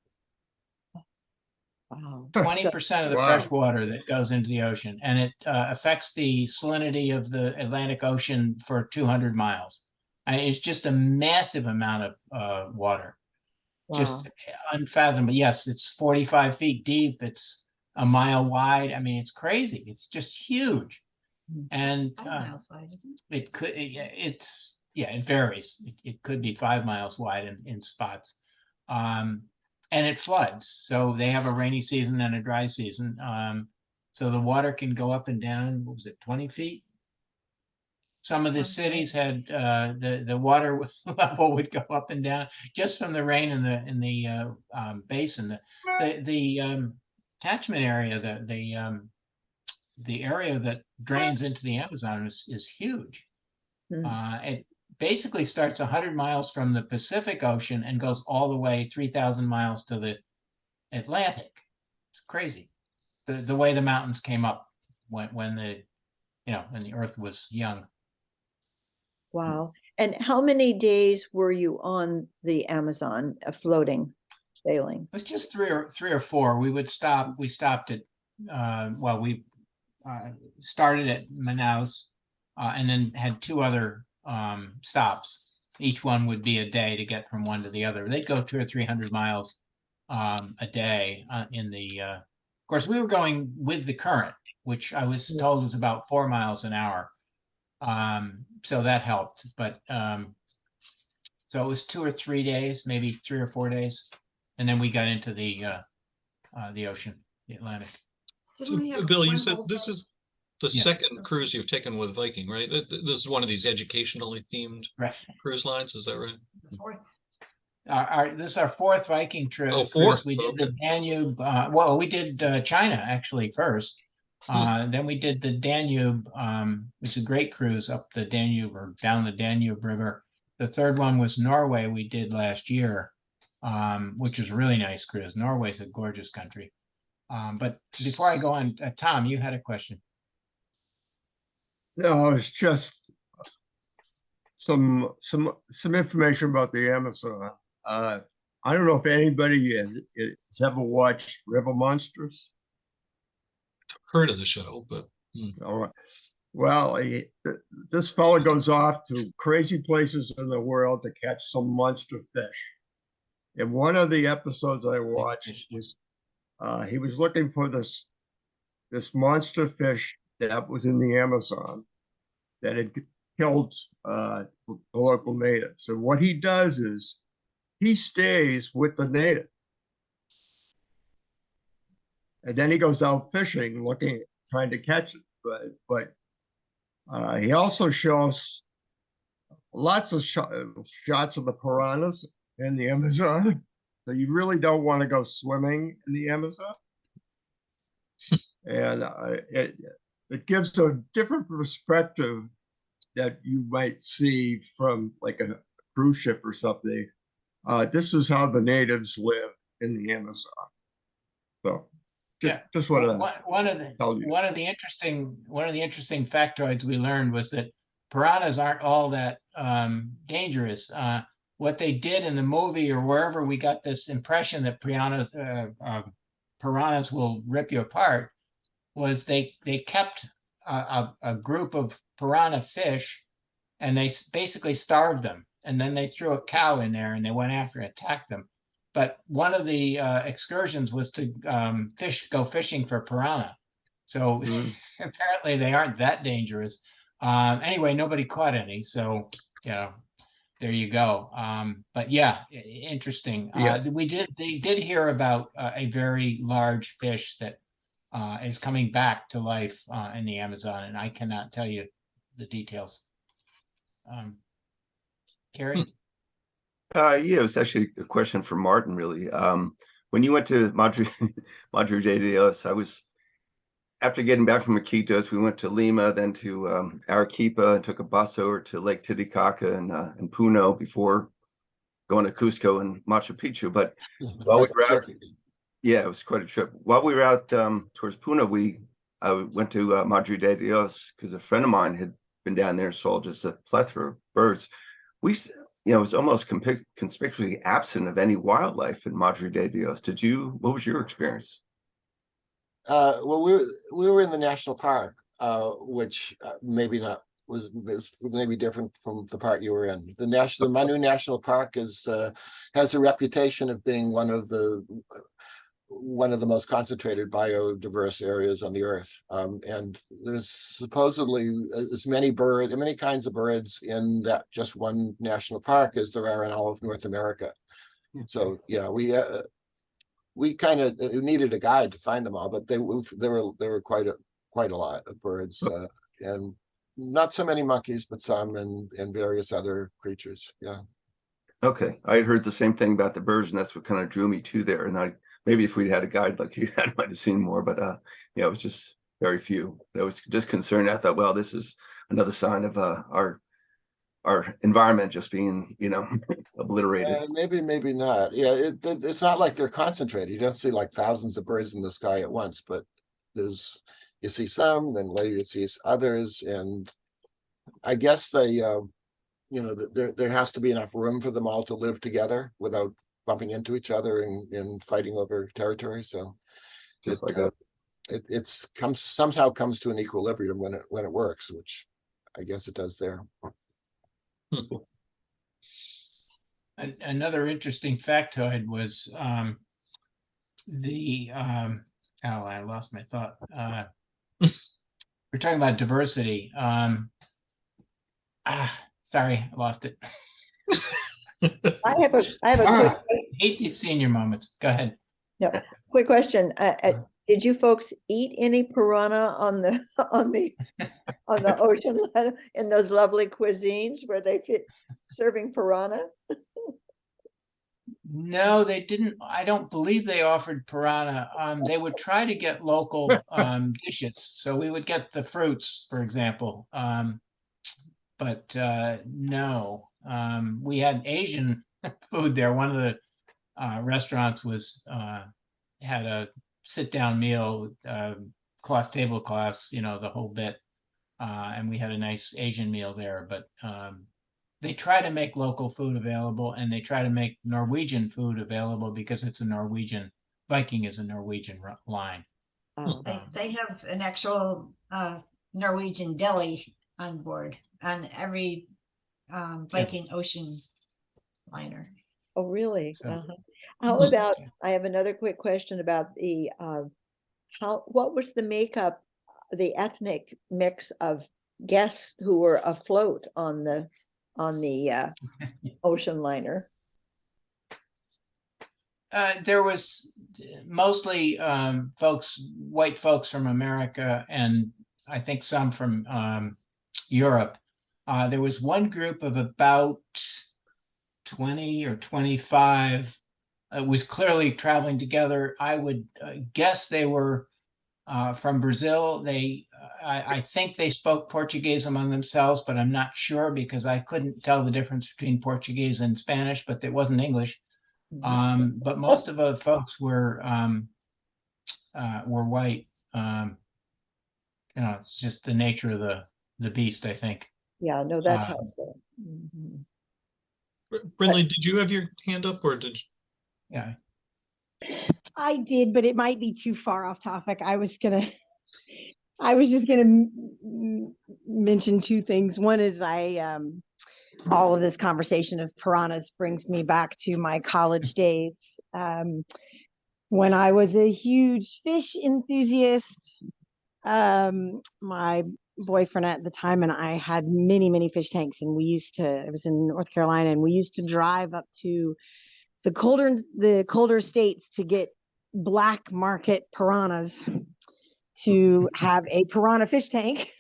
Wow. 20% of the Wow. fresh water that goes into the ocean, and it affects the salinity of the Atlantic Ocean for 200 miles. It's just a massive amount of water. Wow. Just unfathomable. Yes, it's 45 feet deep. It's a mile wide. I mean, it's crazy. It's just huge. And it varies. It could be 5 miles wide in spots. And it floods. So they have a rainy season and a dry season. So the water can go up and down. What was it, 20 feet? Some of the cities had the water level would go up and down just from the rain in the basin. The catchment area, the area that drains into the Amazon is huge. basically starts 100 miles from the Pacific Ocean and goes all the way 3,000 miles to the Atlantic. It's crazy. The way the mountains came up when the Earth was young. Wow. And how many days were you on the Amazon floating, sailing? It was just three or four. We stopped at we started at Manaus and then had two other stops. Each one would be a day to get from one to the other. They'd go 200 or 300 miles a day of course, we were going with the current, which I was told was about 4 miles an hour. So that helped, but so it was 2 or 3 days, maybe 3 or 4 days, and then we got into the ocean, the Atlantic. So, Bill, you said this is the second cruise you've taken with Viking, right? This is one of these educationally themed cruise lines, is that right? This is our fourth Viking trip. Oh, fourth. We did the Danube. We did China actually first. Then we did the Danube, which is a great cruise up the Danube or down the Danube River. The third one was Norway. We did last year, which was a really nice cruise. Norway's a gorgeous country. But before I go on, Tom, you had a question. No, it's just some information about the Amazon. I don't know if anybody has ever watched River Monsters. Heard of the show, but all right. Well, this fella goes off to crazy places in the world to catch some monster fish. And one of the episodes I watched was he was looking for this monster fish that was in the Amazon that had killed the local natives. And what he does is he stays with the native. And then he goes out fishing, trying to catch it. But he also shows lots of shots of the piranhas in the Amazon. So you really don't want to go swimming in the Amazon. And it gives a different perspective that you might see from like a cruise ship or something. This is how the natives live in the Amazon. So just want to one of the interesting factoids we learned was that piranhas aren't all that dangerous. What they did in the movie or wherever we got this impression that piranhas will rip you apart was they kept a group of piranha fish and they basically starved them, and then they threw a cow in there and they went after and attacked them. But one of the excursions was to go fishing for piranha. So apparently they aren't that dangerous. Anyway, nobody caught any. So, there you go. But yeah, interesting. They did hear about a very large fish that is coming back to life in the Amazon, and I cannot tell you the details. Carrie? It was actually a question for Martin, really. When you went to Madre de Dios, after getting back from Iquitos, we went to Lima, then to Arequipa, and took a bus over to Lake Titicaca and Puno before going to Cusco and Machu Picchu. But while we were out, it was quite a trip. While we were out towards Puno, I went to Madre de Dios because a friend of mine had been down there and saw just a plethora of birds. It was almost conspicuously absent of any wildlife in Madre de Dios. What was your experience? Well, we were in the national park, which maybe was maybe different from the part you were in. The Manu National Park has a reputation of being one of the most concentrated biodiverse areas on the earth. And there's supposedly as many kinds of birds in that just one national park as there are in all of North America. So yeah, we kind of needed a guide to find them all, but there were quite a lot of birds, and not so many monkeys, but some and various other creatures. Yeah. Okay, I heard the same thing about the birds, and that's what kind of drew me to there. And maybe if we'd had a guide like you had, I might have seen more, but it was just very few. I was just concerned. I thought, well, this is another sign of our our environment just being, obliterated. Maybe not. Yeah, it's not like they're concentrated. You don't see like thousands of birds in the sky at once, but you see some, then later you see others, and I guess there has to be enough room for them all to live together without bumping into each other and fighting over territory. So Just like us. it's somehow comes to an equilibrium when it works, which I guess it does there. Another interesting factoid was I lost my thought. We're talking about diversity. Sorry, I lost it. I have a quick, Hate these senior moments. Go ahead. quick question. Did you folks eat any piranha on the ocean in those lovely cuisines where they fit serving piranha? No, they didn't. I don't believe they offered piranha. They would try to get local dishes. So we would get the fruits, for example. But no, we had Asian food there. One of the restaurants had a sit-down meal, tablecloths, the whole bit. And we had a nice Asian meal there. But they try to make local food available, and they try to make Norwegian food available because it's a Norwegian, Viking is a Norwegian line. They have an actual Norwegian deli on board on every Viking Ocean liner. Oh, really? So- How about, I have another quick question about what was the makeup, the ethnic mix of guests who were afloat on the ocean liner? There was mostly white folks from America, and I think some from Europe. There was one group of about 20 or 25. Was clearly traveling together. I would guess they were from Brazil. I think they spoke Portuguese among themselves, but I'm not sure because I couldn't tell the difference between Portuguese and Spanish, but it wasn't English. But most of the folks were white. It's just the nature of the beast, I think. Yeah, no, that's helpful. Mhm. Brinley, did you have your hand up or did Yeah. I did, but it might be too far off topic. I was just gonna mention two things. One is all of this conversation of piranhas brings me back to my college days. When I was a huge fish enthusiast, my boyfriend at the time and I had many fish tanks, and it was in North Carolina, and we used to drive up to the colder states to get black market piranhas to have a piranha fish tank.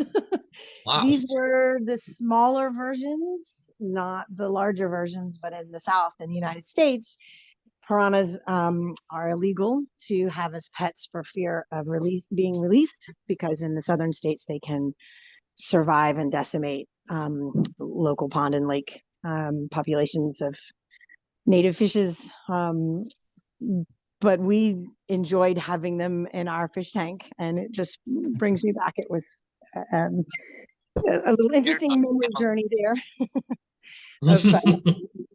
Wow. These were the smaller versions, not the larger versions, but in the South, in the United States, piranhas are illegal to have as pets for fear of being released, because in the southern states they can survive and decimate local pond and lake populations of native fishes. But we enjoyed having them in our fish tank, and it just brings me back. It was a little interesting memory journey there of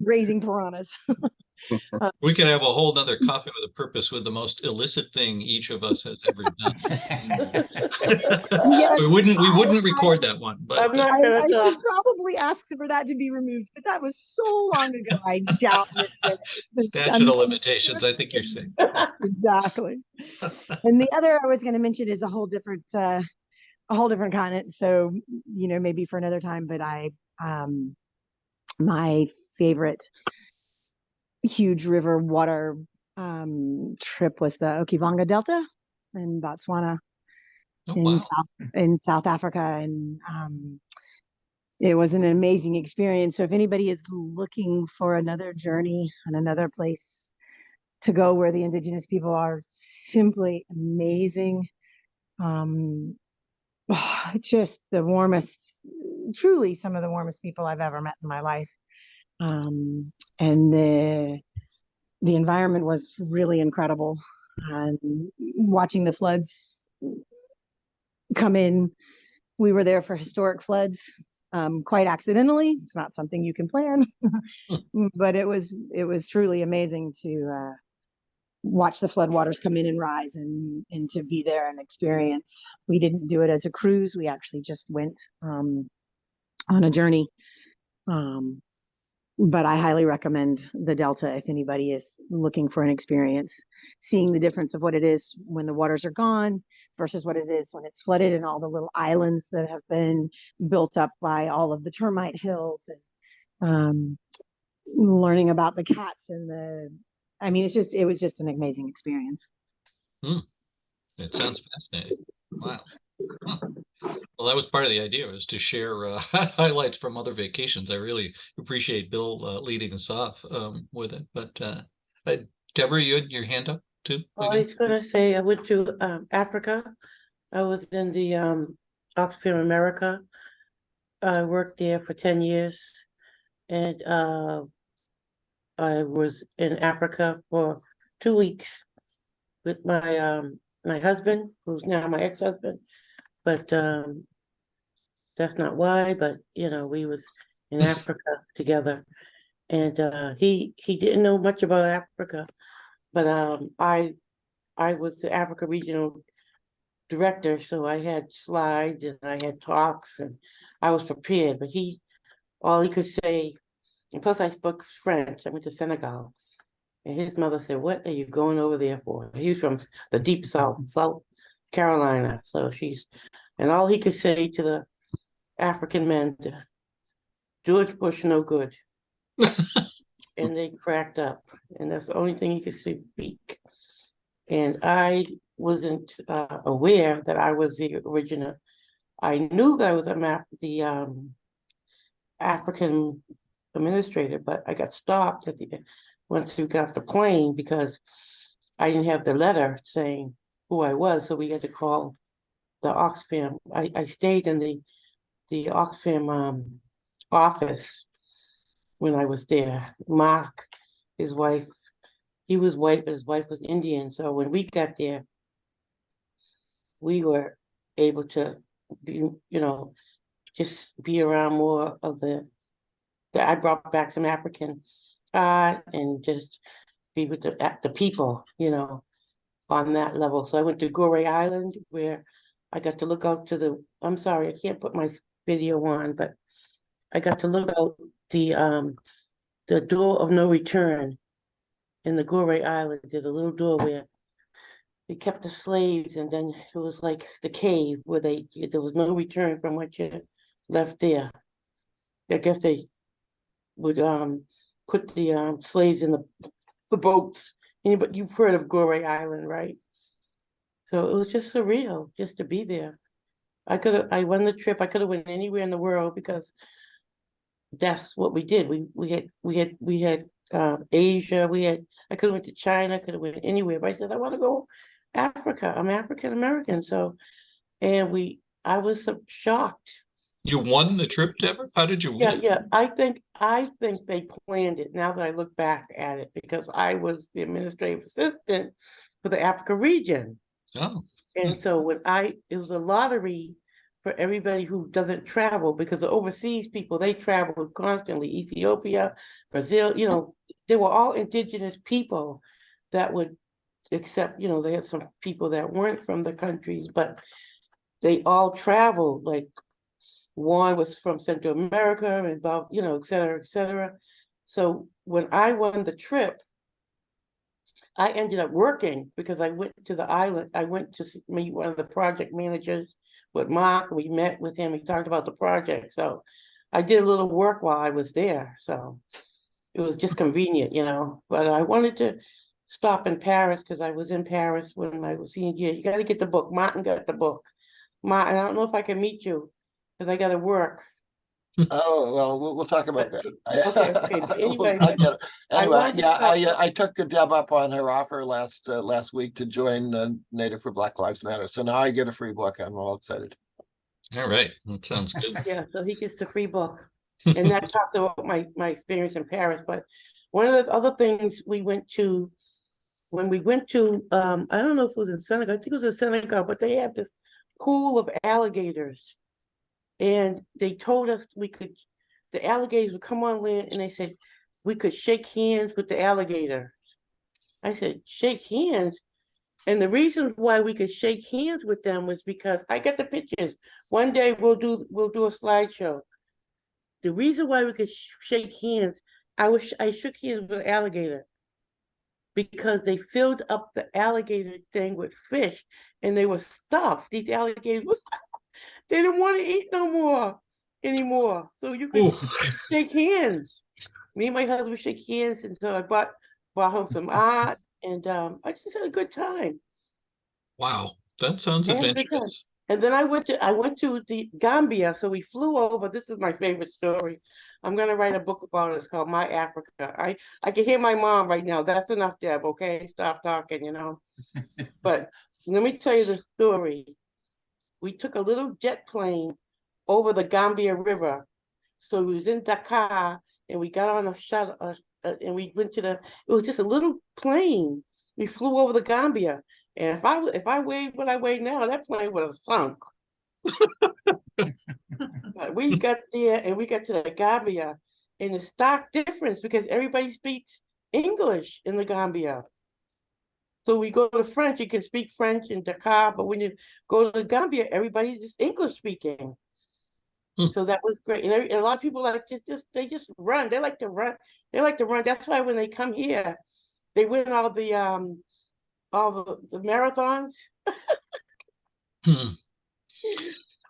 raising piranhas. we could have a whole nother coffee with a purpose with the most illicit thing each of us has ever done. Yes, we wouldn't record that one, but I'm not I gonna should talk. probably ask for that to be removed, but that was so long ago. I doubt that. statute of limitations, I think you're safe. Exactly. And the other I was going to mention is a whole different continent. So, maybe for another time, but my favorite huge river water trip was the Okivanga Delta in Botswana, in South Africa. And it was an amazing experience. So if anybody is looking for another journey and another place to go where the indigenous people are simply amazing, just the warmest truly some of the warmest people I've ever met in my life. And the environment was really incredible. And watching the floods come in, we were there for historic floods, quite accidentally. It's not something you can plan, but it was truly amazing to watch the floodwaters come in and rise, and to be there and experience. We didn't do it as a cruise. We actually just went on a journey. But I highly recommend the Delta if anybody is looking for an experience, seeing the difference of what it is when the waters are gone versus what it is when it's flooded, and all the little islands that have been built up by all of the termite hills, and learning about the cats and I mean, it was just an amazing experience. It sounds fascinating. Wow. Huh. Well, that was part of the idea, was to share highlights from other vacations. I really appreciate Bill leading us off with it. But Deborah, you had your hand up too? Well, I was gonna say I went to Africa. I was in the Oxfam America. I worked there for 10 years, and I was in Africa for 2 weeks with my husband, who's now my ex-husband. But that's not why, but we was in Africa together. And he didn't know much about Africa, but I was the Africa regional director, so I had slides and I had talks and I was prepared. But all he could say, and plus I spoke French. I went to Senegal, and his mother said, "What are you going over there for?" He was from the deep South, South Carolina. So and all he could say to the African men, George Bush no good. And they cracked up, and that's the only thing he could speak. And I wasn't aware that I was the original. I knew that I was the African administrator, but I got stopped once we got off the plane because I didn't have the letter saying who I was, so we had to call the Oxfam. I stayed in the Oxfam office when I was there. Mark, his wife, he was white, but his wife was Indian. So when we got there, we were able to be, just be around more of I brought back some African art and just be with the people, on that level. So I went to Goree Island, where I got to look out I'm sorry, I can't put my video on, but I got to look out the door of no return in the Goree Island. There's a little door where they kept the slaves, and then it was like the cave where there was no return from what you left there. I guess they would put the slaves in the boats. But you've heard of Goree Island, right? So it was just surreal just to be there. I won the trip. I could have went anywhere in the world because that's what we did. We had Asia. I could have went to China. Could have went anywhere. But I said I want to go Africa. I'm African American. So, I was so shocked. You won the trip, Deborah? How did you win? Yeah. I think they planned it now that I look back at it, because I was the administrative assistant for the Africa region. Oh. And so it was a lottery for everybody who doesn't travel, because the overseas people, they traveled constantly. Ethiopia, Brazil, they were all indigenous people that would accept, they had some people that weren't from the countries, but they all traveled. Like one was from Central America and about, et cetera, et cetera. So when I won the trip, I ended up working because I went to the island. I went to meet one of the project managers with Mark. We met with him. We talked about the project. So I did a little work while I was there. So it was just convenient, But I wanted to stop in Paris because I was in Paris when I was senior year. You got to get the book. Martin got the book. Martin, I don't know if I can meet you because I got to work. Oh, well, we'll talk about that. Okay. But anyway, I took Deb up on her offer last week to join Native for Black Lives Matter. So now I get a free book. I'm all excited. All right, that sounds good. Yeah, so he gets the free book. And that talks about my experience in Paris. But one of the other things we went to, when we went to, I don't know if it was in Senegal, I think it was in Senegal, but they have this pool of alligators. And they told us the alligators would come on land, and they said we could shake hands with the alligator. I said, shake hands? And the reason why we could shake hands with them was because I got the pictures. One day we'll do a slideshow. The reason why we could shake hands, I shook hands with an alligator because they filled up the alligator thing with fish, and they were stuffed. These alligators was they didn't want to eat no more anymore. So you could shake hands. Me and my husband shake hands, and so I bought him some art, and I just had a good time. Wow, that sounds I had a good time. adventurous. And then I went to the Gambia, so we flew over. This is my favorite story. I'm gonna write a book about it. It's called My Africa. I can hear my mom right now. That's enough, Deb. Okay, stop talking. But let me tell you the story. We took a little jet plane over the Gambia River. So we was in Dakar, and we got on a shuttle, and we went to it was just a little plane. We flew over the Gambia, and if I weighed what I weigh now, that plane would have sunk. But we got there, and we got to the Gambia, and the stark difference because everybody speaks English in the Gambia. So we go to French, you can speak French in Dakar, but when you go to Gambia, everybody's just English speaking. So that was great. And a lot of people they just run. They like to run. They like to run. That's why when they come here, they win all the marathons.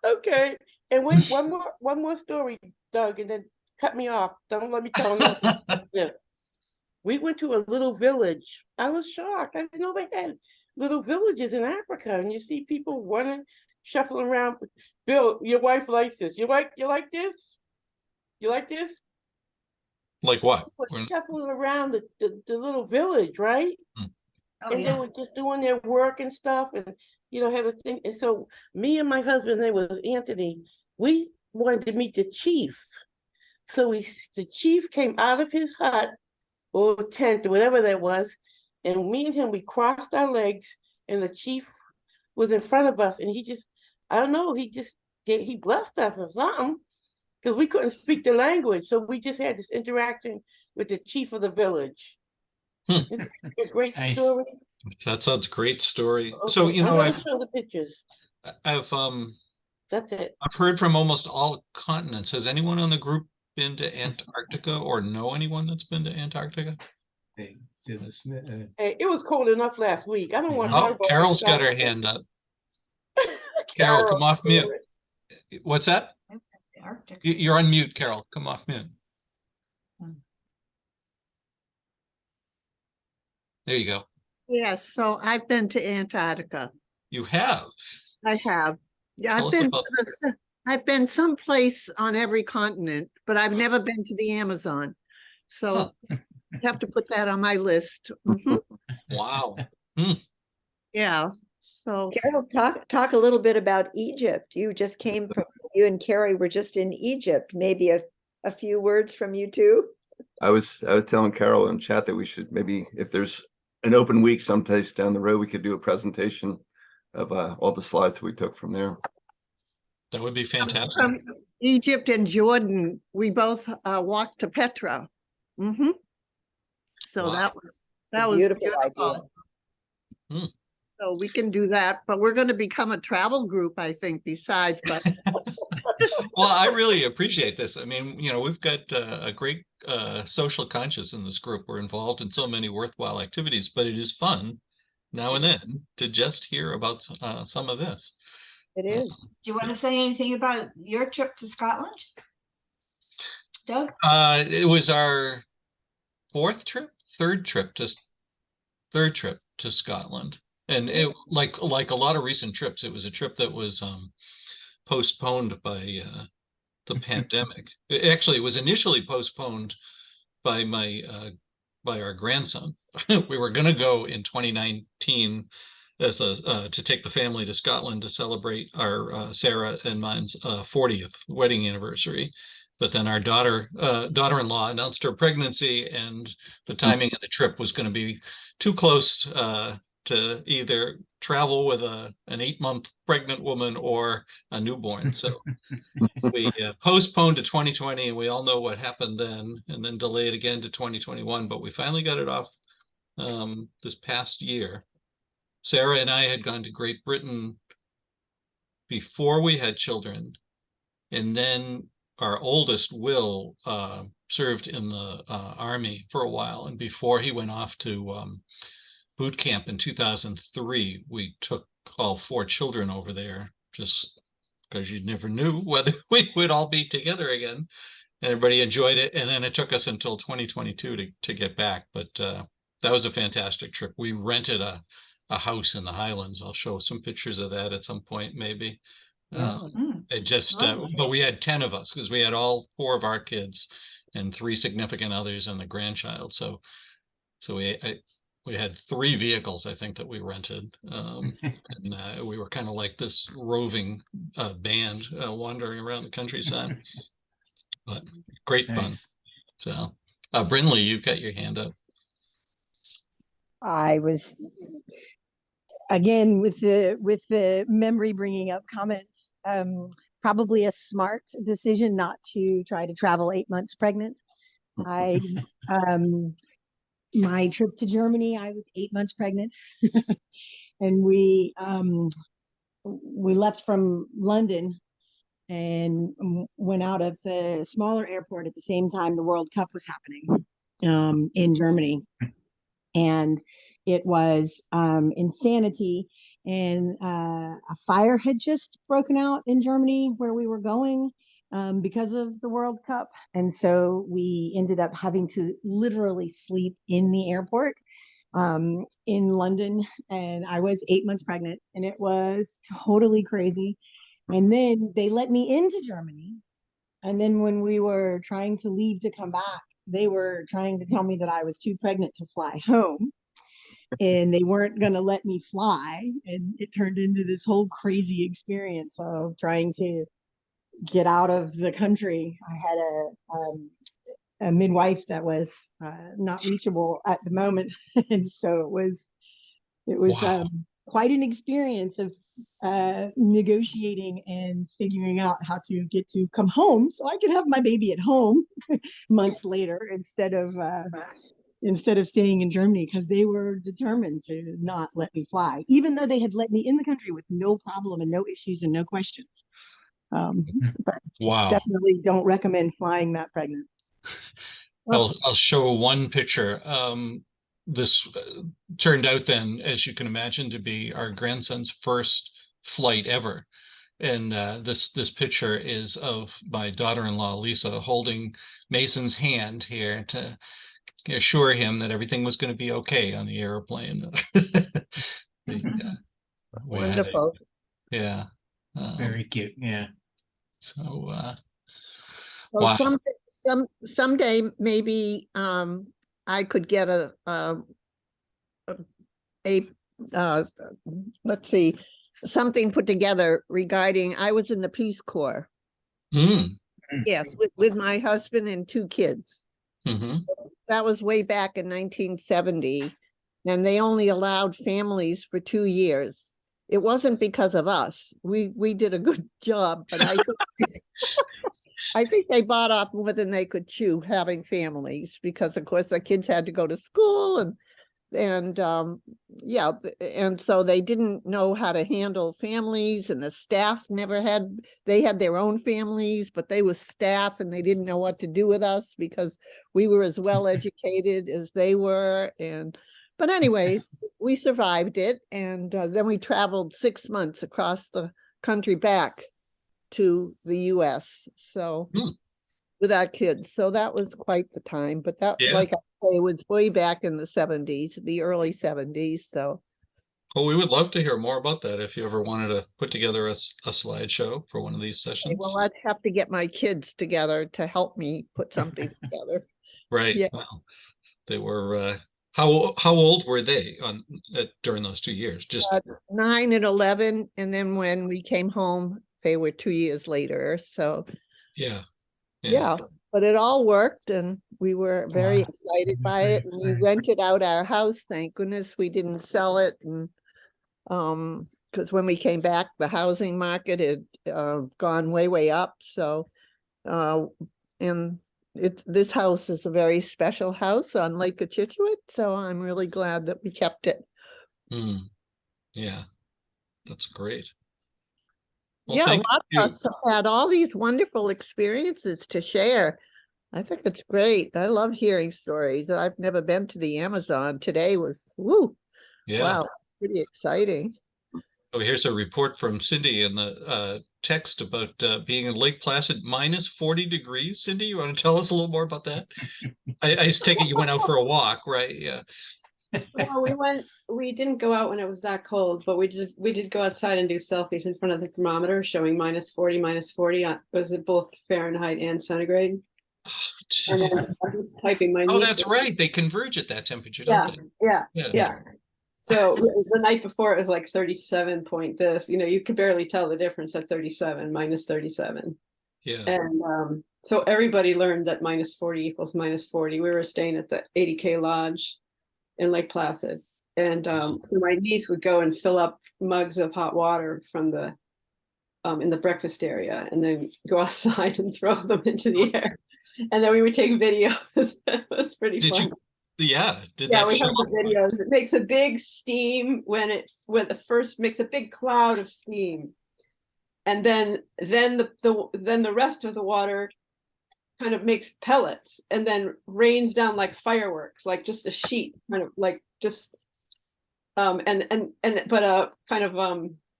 Okay. And wait, one more story, Doug, and then cut me off. Don't let me tell them. We went to a little village. I was shocked. I didn't know they had little villages in Africa, and you see people running, shuffling around. Bill, your wife likes this. You like this? You like this? Like what? Shuffling around the little village, right? Oh, and yeah. they were just doing their work and stuff, and have a thing. And so me and my husband, name was Anthony, we wanted to meet the chief. So the chief came out of his hut or tent or whatever that was, and me and him, we crossed our legs, and the chief was in front of us, and he just, I don't know, he blessed us or something, because we couldn't speak the language. So we just had this interaction with the chief of the village. It's a great story. That sounds great story. Okay, So, I've show the pictures. That's it. I've heard from almost all continents. Has anyone on the group been to Antarctica or know anyone that's been to Antarctica? They did this. Hey, it was cold enough last week. I don't want to. Oh, Carol's got her hand up. Carol, come off mute. What's that? You're on mute, Carol. Come off mute. There you go. Yes, so I've been to Antarctica. You have? I have. Yeah, I've been someplace on every continent, but I've never been to the Amazon. So I have to put that on my list. Wow. Yeah. So Carol, talk a little bit about Egypt. You and Carrie were just in Egypt. Maybe a few words from you too. I was telling Carol in chat that we should maybe, if there's an open week someplace down the road, we could do a presentation of all the slides we took from there. That would be fantastic. From Egypt and Jordan, we both walked to Petra. So wow. that was beautiful. So we can do that, but we're going to become a travel group, I think, besides. But well, I really appreciate this. I mean, we've got a great social conscience in this group. We're involved in so many worthwhile activities, but it is fun now and then to just hear about some of this. It is. Do you want to say anything about your trip to Scotland, Doug? It was our third trip to Scotland. And it, like a lot of recent trips, it was a trip that was postponed by the pandemic. It was initially postponed by by our grandson. We were going to go in 2019, as a to take the family to Scotland to celebrate our Sarah and mine's 40th wedding anniversary. But then our daughter-in-law announced her pregnancy, and the timing of the trip was going to be too close to either travel with an 8-month pregnant woman or a newborn. So we postponed to 2020, and we all know what happened then, and then delayed again to 2021. But we finally got it off this past year. Sarah and I had gone to Great Britain before we had children, and then our oldest, Will, served in the Army for a while, and before he went off to boot camp in 2003, we took all 4 children over there, just because you never knew whether we would all be together again. And everybody enjoyed it, and then it took us until 2022 to get back, but that was a fantastic trip. We rented a house in the Highlands. I'll show some pictures of that at some point, maybe. It just, but we had 10 of us because we had all 4 of our kids and 3 significant others and the grandchild. So we had 3 vehicles, I think, that we rented. And we were kind of like this roving band wandering around the countryside. But great fun. So, Brinley, you've got your hand up. I was, again, with the memory bringing up comments, probably a smart decision not to try to travel 8 months pregnant. My trip to Germany, I was 8 months pregnant, and we left from London and went out of the smaller airport at the same time the World Cup was happening in Germany. And it was insanity. And a fire had just broken out in Germany where we were going because of the World Cup. And so we ended up having to literally sleep in the airport in London. And I was 8 months pregnant, and it was totally crazy. And then they let me into Germany. And then when we were trying to leave to come back, they were trying to tell me that I was too pregnant to fly home, and they weren't going to let me fly. And it turned into this whole crazy experience of trying to get out of the country. I had a midwife that was not reachable at the moment. And so it was wow. Quite an experience of negotiating and figuring out how to get to come home so I could have my baby at home months later instead of staying in Germany, because they were determined to not let me fly, even though they had let me in the country with no problem and no issues and no questions. But wow. Definitely don't recommend flying that pregnant. I'll show one picture. This turned out then, as you can imagine, to be our grandson's first flight ever. And this picture is of my daughter-in-law, Lisa, holding Mason's hand here to assure him that everything was going to be okay on the airplane. Wonderful. Yeah. Very cute. Yeah. So, well, wow. Someday maybe I could get let's see, something put together regarding, I was in the Peace Corps. Yes, with my husband and 2 kids. So that was way back in 1970, and they only allowed families for 2 years. It wasn't because of us. We did a good job, but I think they bought off more than they could chew having families, because of course the kids had to go to school and yeah, and so they didn't know how to handle families, and the staff they had their own families, but they were staff and they didn't know what to do with us because we were as well educated as they were. But anyway, we survived it, and then we traveled 6 months across the country back to the US, so with our kids. So that was quite the time, but that, like I say, it was way back in the 70s, the early 70s. So well, we would love to hear more about that if you ever wanted to put together a slideshow for one of these sessions. Well, I'd have to get my kids together to help me put something together. Right. Yeah. Well, they were How old were they during those 2 years? Just 9 and 11, and then when we came home, they were 2 years later. So yeah. yeah, but it all worked, and we were very excited by it. And we rented out our house. Thank goodness we didn't sell it. And because when we came back, the housing market had gone way up. So and this house is a very special house on Lake Achituit, so I'm really glad that we kept it. Yeah, that's great. Well, Yeah, a thank lot you. of us have had all these wonderful experiences to share. I think it's great. I love hearing stories. I've never been to the Amazon. Today was, woo, Yeah. wow, pretty exciting. Oh, here's a report from Cindy in the text about being in Lake Placid minus 40 degrees. Cindy, you want to tell us a little more about that? I just take it you went out for a walk, right? Yeah. Well, we didn't go out when it was that cold, but we did go outside and do selfies in front of the thermometer showing minus 40. Was it both Fahrenheit and centigrade? And then I was typing my Oh, niece. that's right. They converge at that temperature, don't they? Yeah. So the night before it was like 37 point this, you could barely tell the difference at 37, minus 37. Yeah. And so everybody learned that minus 40 equals minus 40. We were staying at the 80K Lodge in Lake Placid. And so my niece would go and fill up mugs of hot water from the in the breakfast area and then go outside and throw them into the air. And then we would take videos. It was pretty fun. Yeah. We have the videos. It makes a big steam when the first makes a big cloud of steam. And then the rest of the water kind of makes pellets and then rains down like fireworks, like just a sheet, kind of like just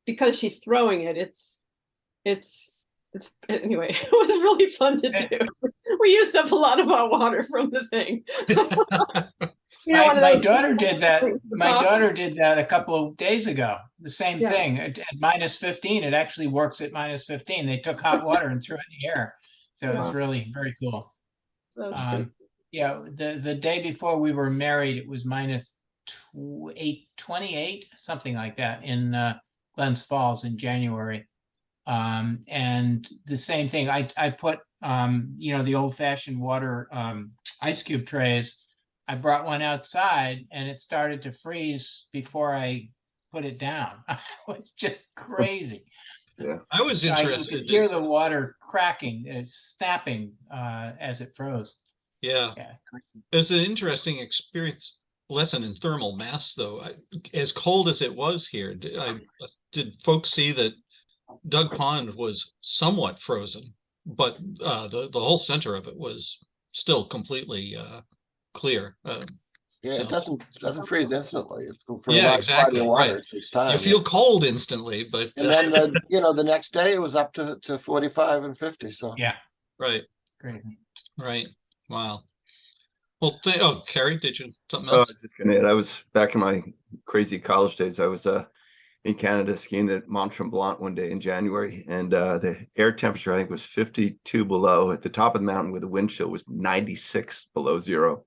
because she's throwing it, it's anyway, it was really fun to do. We used up a lot of our water from the thing. My daughter did that. My daughter did that a couple of days ago. The same thing at minus 15. It actually works at minus 15. They took hot water and threw it in the air. So it's really very cool. Yeah, the day before we were married, it was minus 28, something like that, in Glens Falls in January. And the same thing, I put, the old fashioned water ice cube trays. I brought one outside and it started to freeze before I put it down. It's just crazy. Yeah, I was interested. You could hear the water cracking, snapping as it froze. Yeah. It was an interesting lesson in thermal mass, though. As cold as it was here, did folks see that Doug Pond was somewhat frozen, but the whole center of it was still completely clear. It doesn't freeze instantly. For yeah, a exactly. water, Right. It takes time. You feel cold instantly, but and then the next day it was up to 45 and 50. So yeah, right, crazy, right. Wow. Well, Carrie, did you something Oh, else? I was just gonna add, I was back in my crazy college days. I was in Canada skiing at Mont Tremblant one day in January, and the air temperature I think was 52 below. At the top of the mountain where the wind chill was 96 below zero.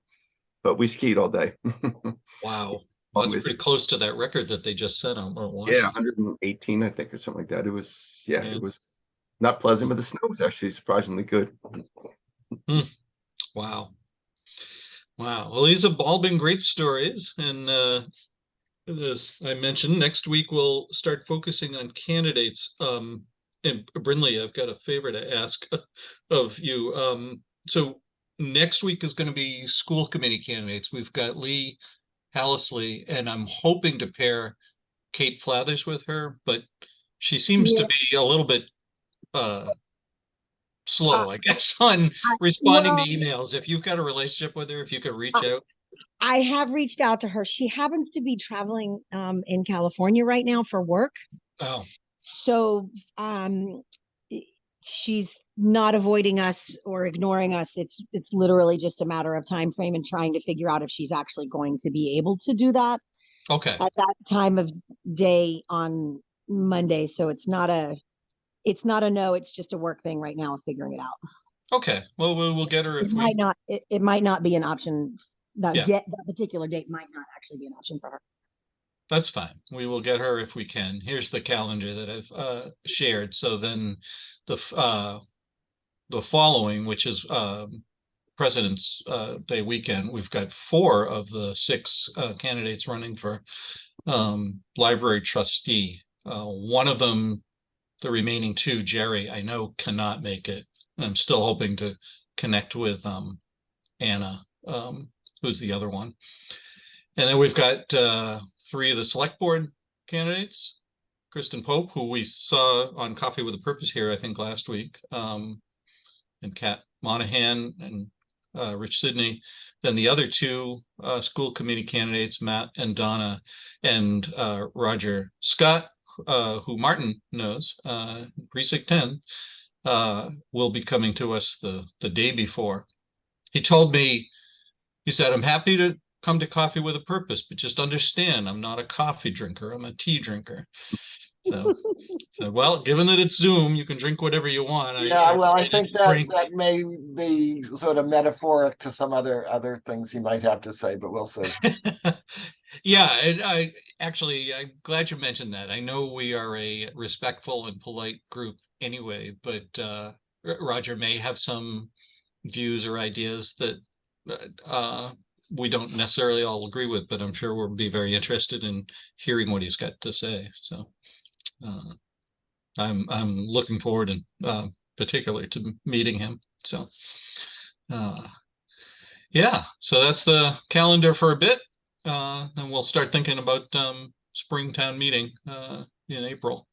But we skied all day. Wow. Well, that's pretty close to that record that they just set on Mount Yeah, 118, I think, or something like that. It was, it was not pleasant, but the snow was actually surprisingly good. Wow. Wow. Well, these have all been great stories. And as I mentioned, next week we'll start focusing on candidates. And Brinley, I've got a favor to ask of you. So next week is going to be school committee candidates. We've got Lee Hallesley, and I'm hoping to pair Kate Flathers with her, but she seems to be a little bit slow, I guess, on responding to emails. If you've got a relationship with her, if you could reach out. I have reached out to her. She happens to be traveling in California right now for work. Oh. So she's not avoiding us or ignoring us. It's literally just a matter of time frame and trying to figure out if she's actually going to be able to do that. Okay. At that time of day on Monday. So it's not a no, it's just a work thing right now of figuring it out. Okay. Well, we'll get her if it might not be an option that Yeah. that particular date might not actually be an option for her. That's fine. We will get her if we can. Here's the calendar that I've shared. So then the following, which is President's Day weekend, we've got 4 of the 6 candidates running for library trustee. One of them, the remaining 2, Jerry, I know cannot make it. I'm still hoping to connect with Anna, who's the other one. And then we've got 3 of the select board candidates, Kristen Pope, who we saw on Coffee with a Purpose here, I think last week, and Kat Monahan and Rich Sidney. Then the other 2 school committee candidates, Matt and Donna, and Roger Scott, who Martin knows, Precinct 10, will be coming to us the day before. He told me, he said, I'm happy to come to Coffee with a Purpose, but just understand I'm not a coffee drinker, I'm a tea drinker. So well, given that it's Zoom, you can drink whatever you want. Yeah, well, I think that drink. that may be sort of metaphoric to some other things he might have to say, but we'll see. Yeah, I actually, I'm glad you mentioned that. I know we are a respectful and polite group anyway, but Roger may have some views or ideas that we don't necessarily all agree with, but I'm sure we'll be very interested in hearing what he's got to say. So I'm looking forward, and particularly to meeting him. So yeah, so that's the calendar for a bit. And we'll start thinking about Springtown meeting in April.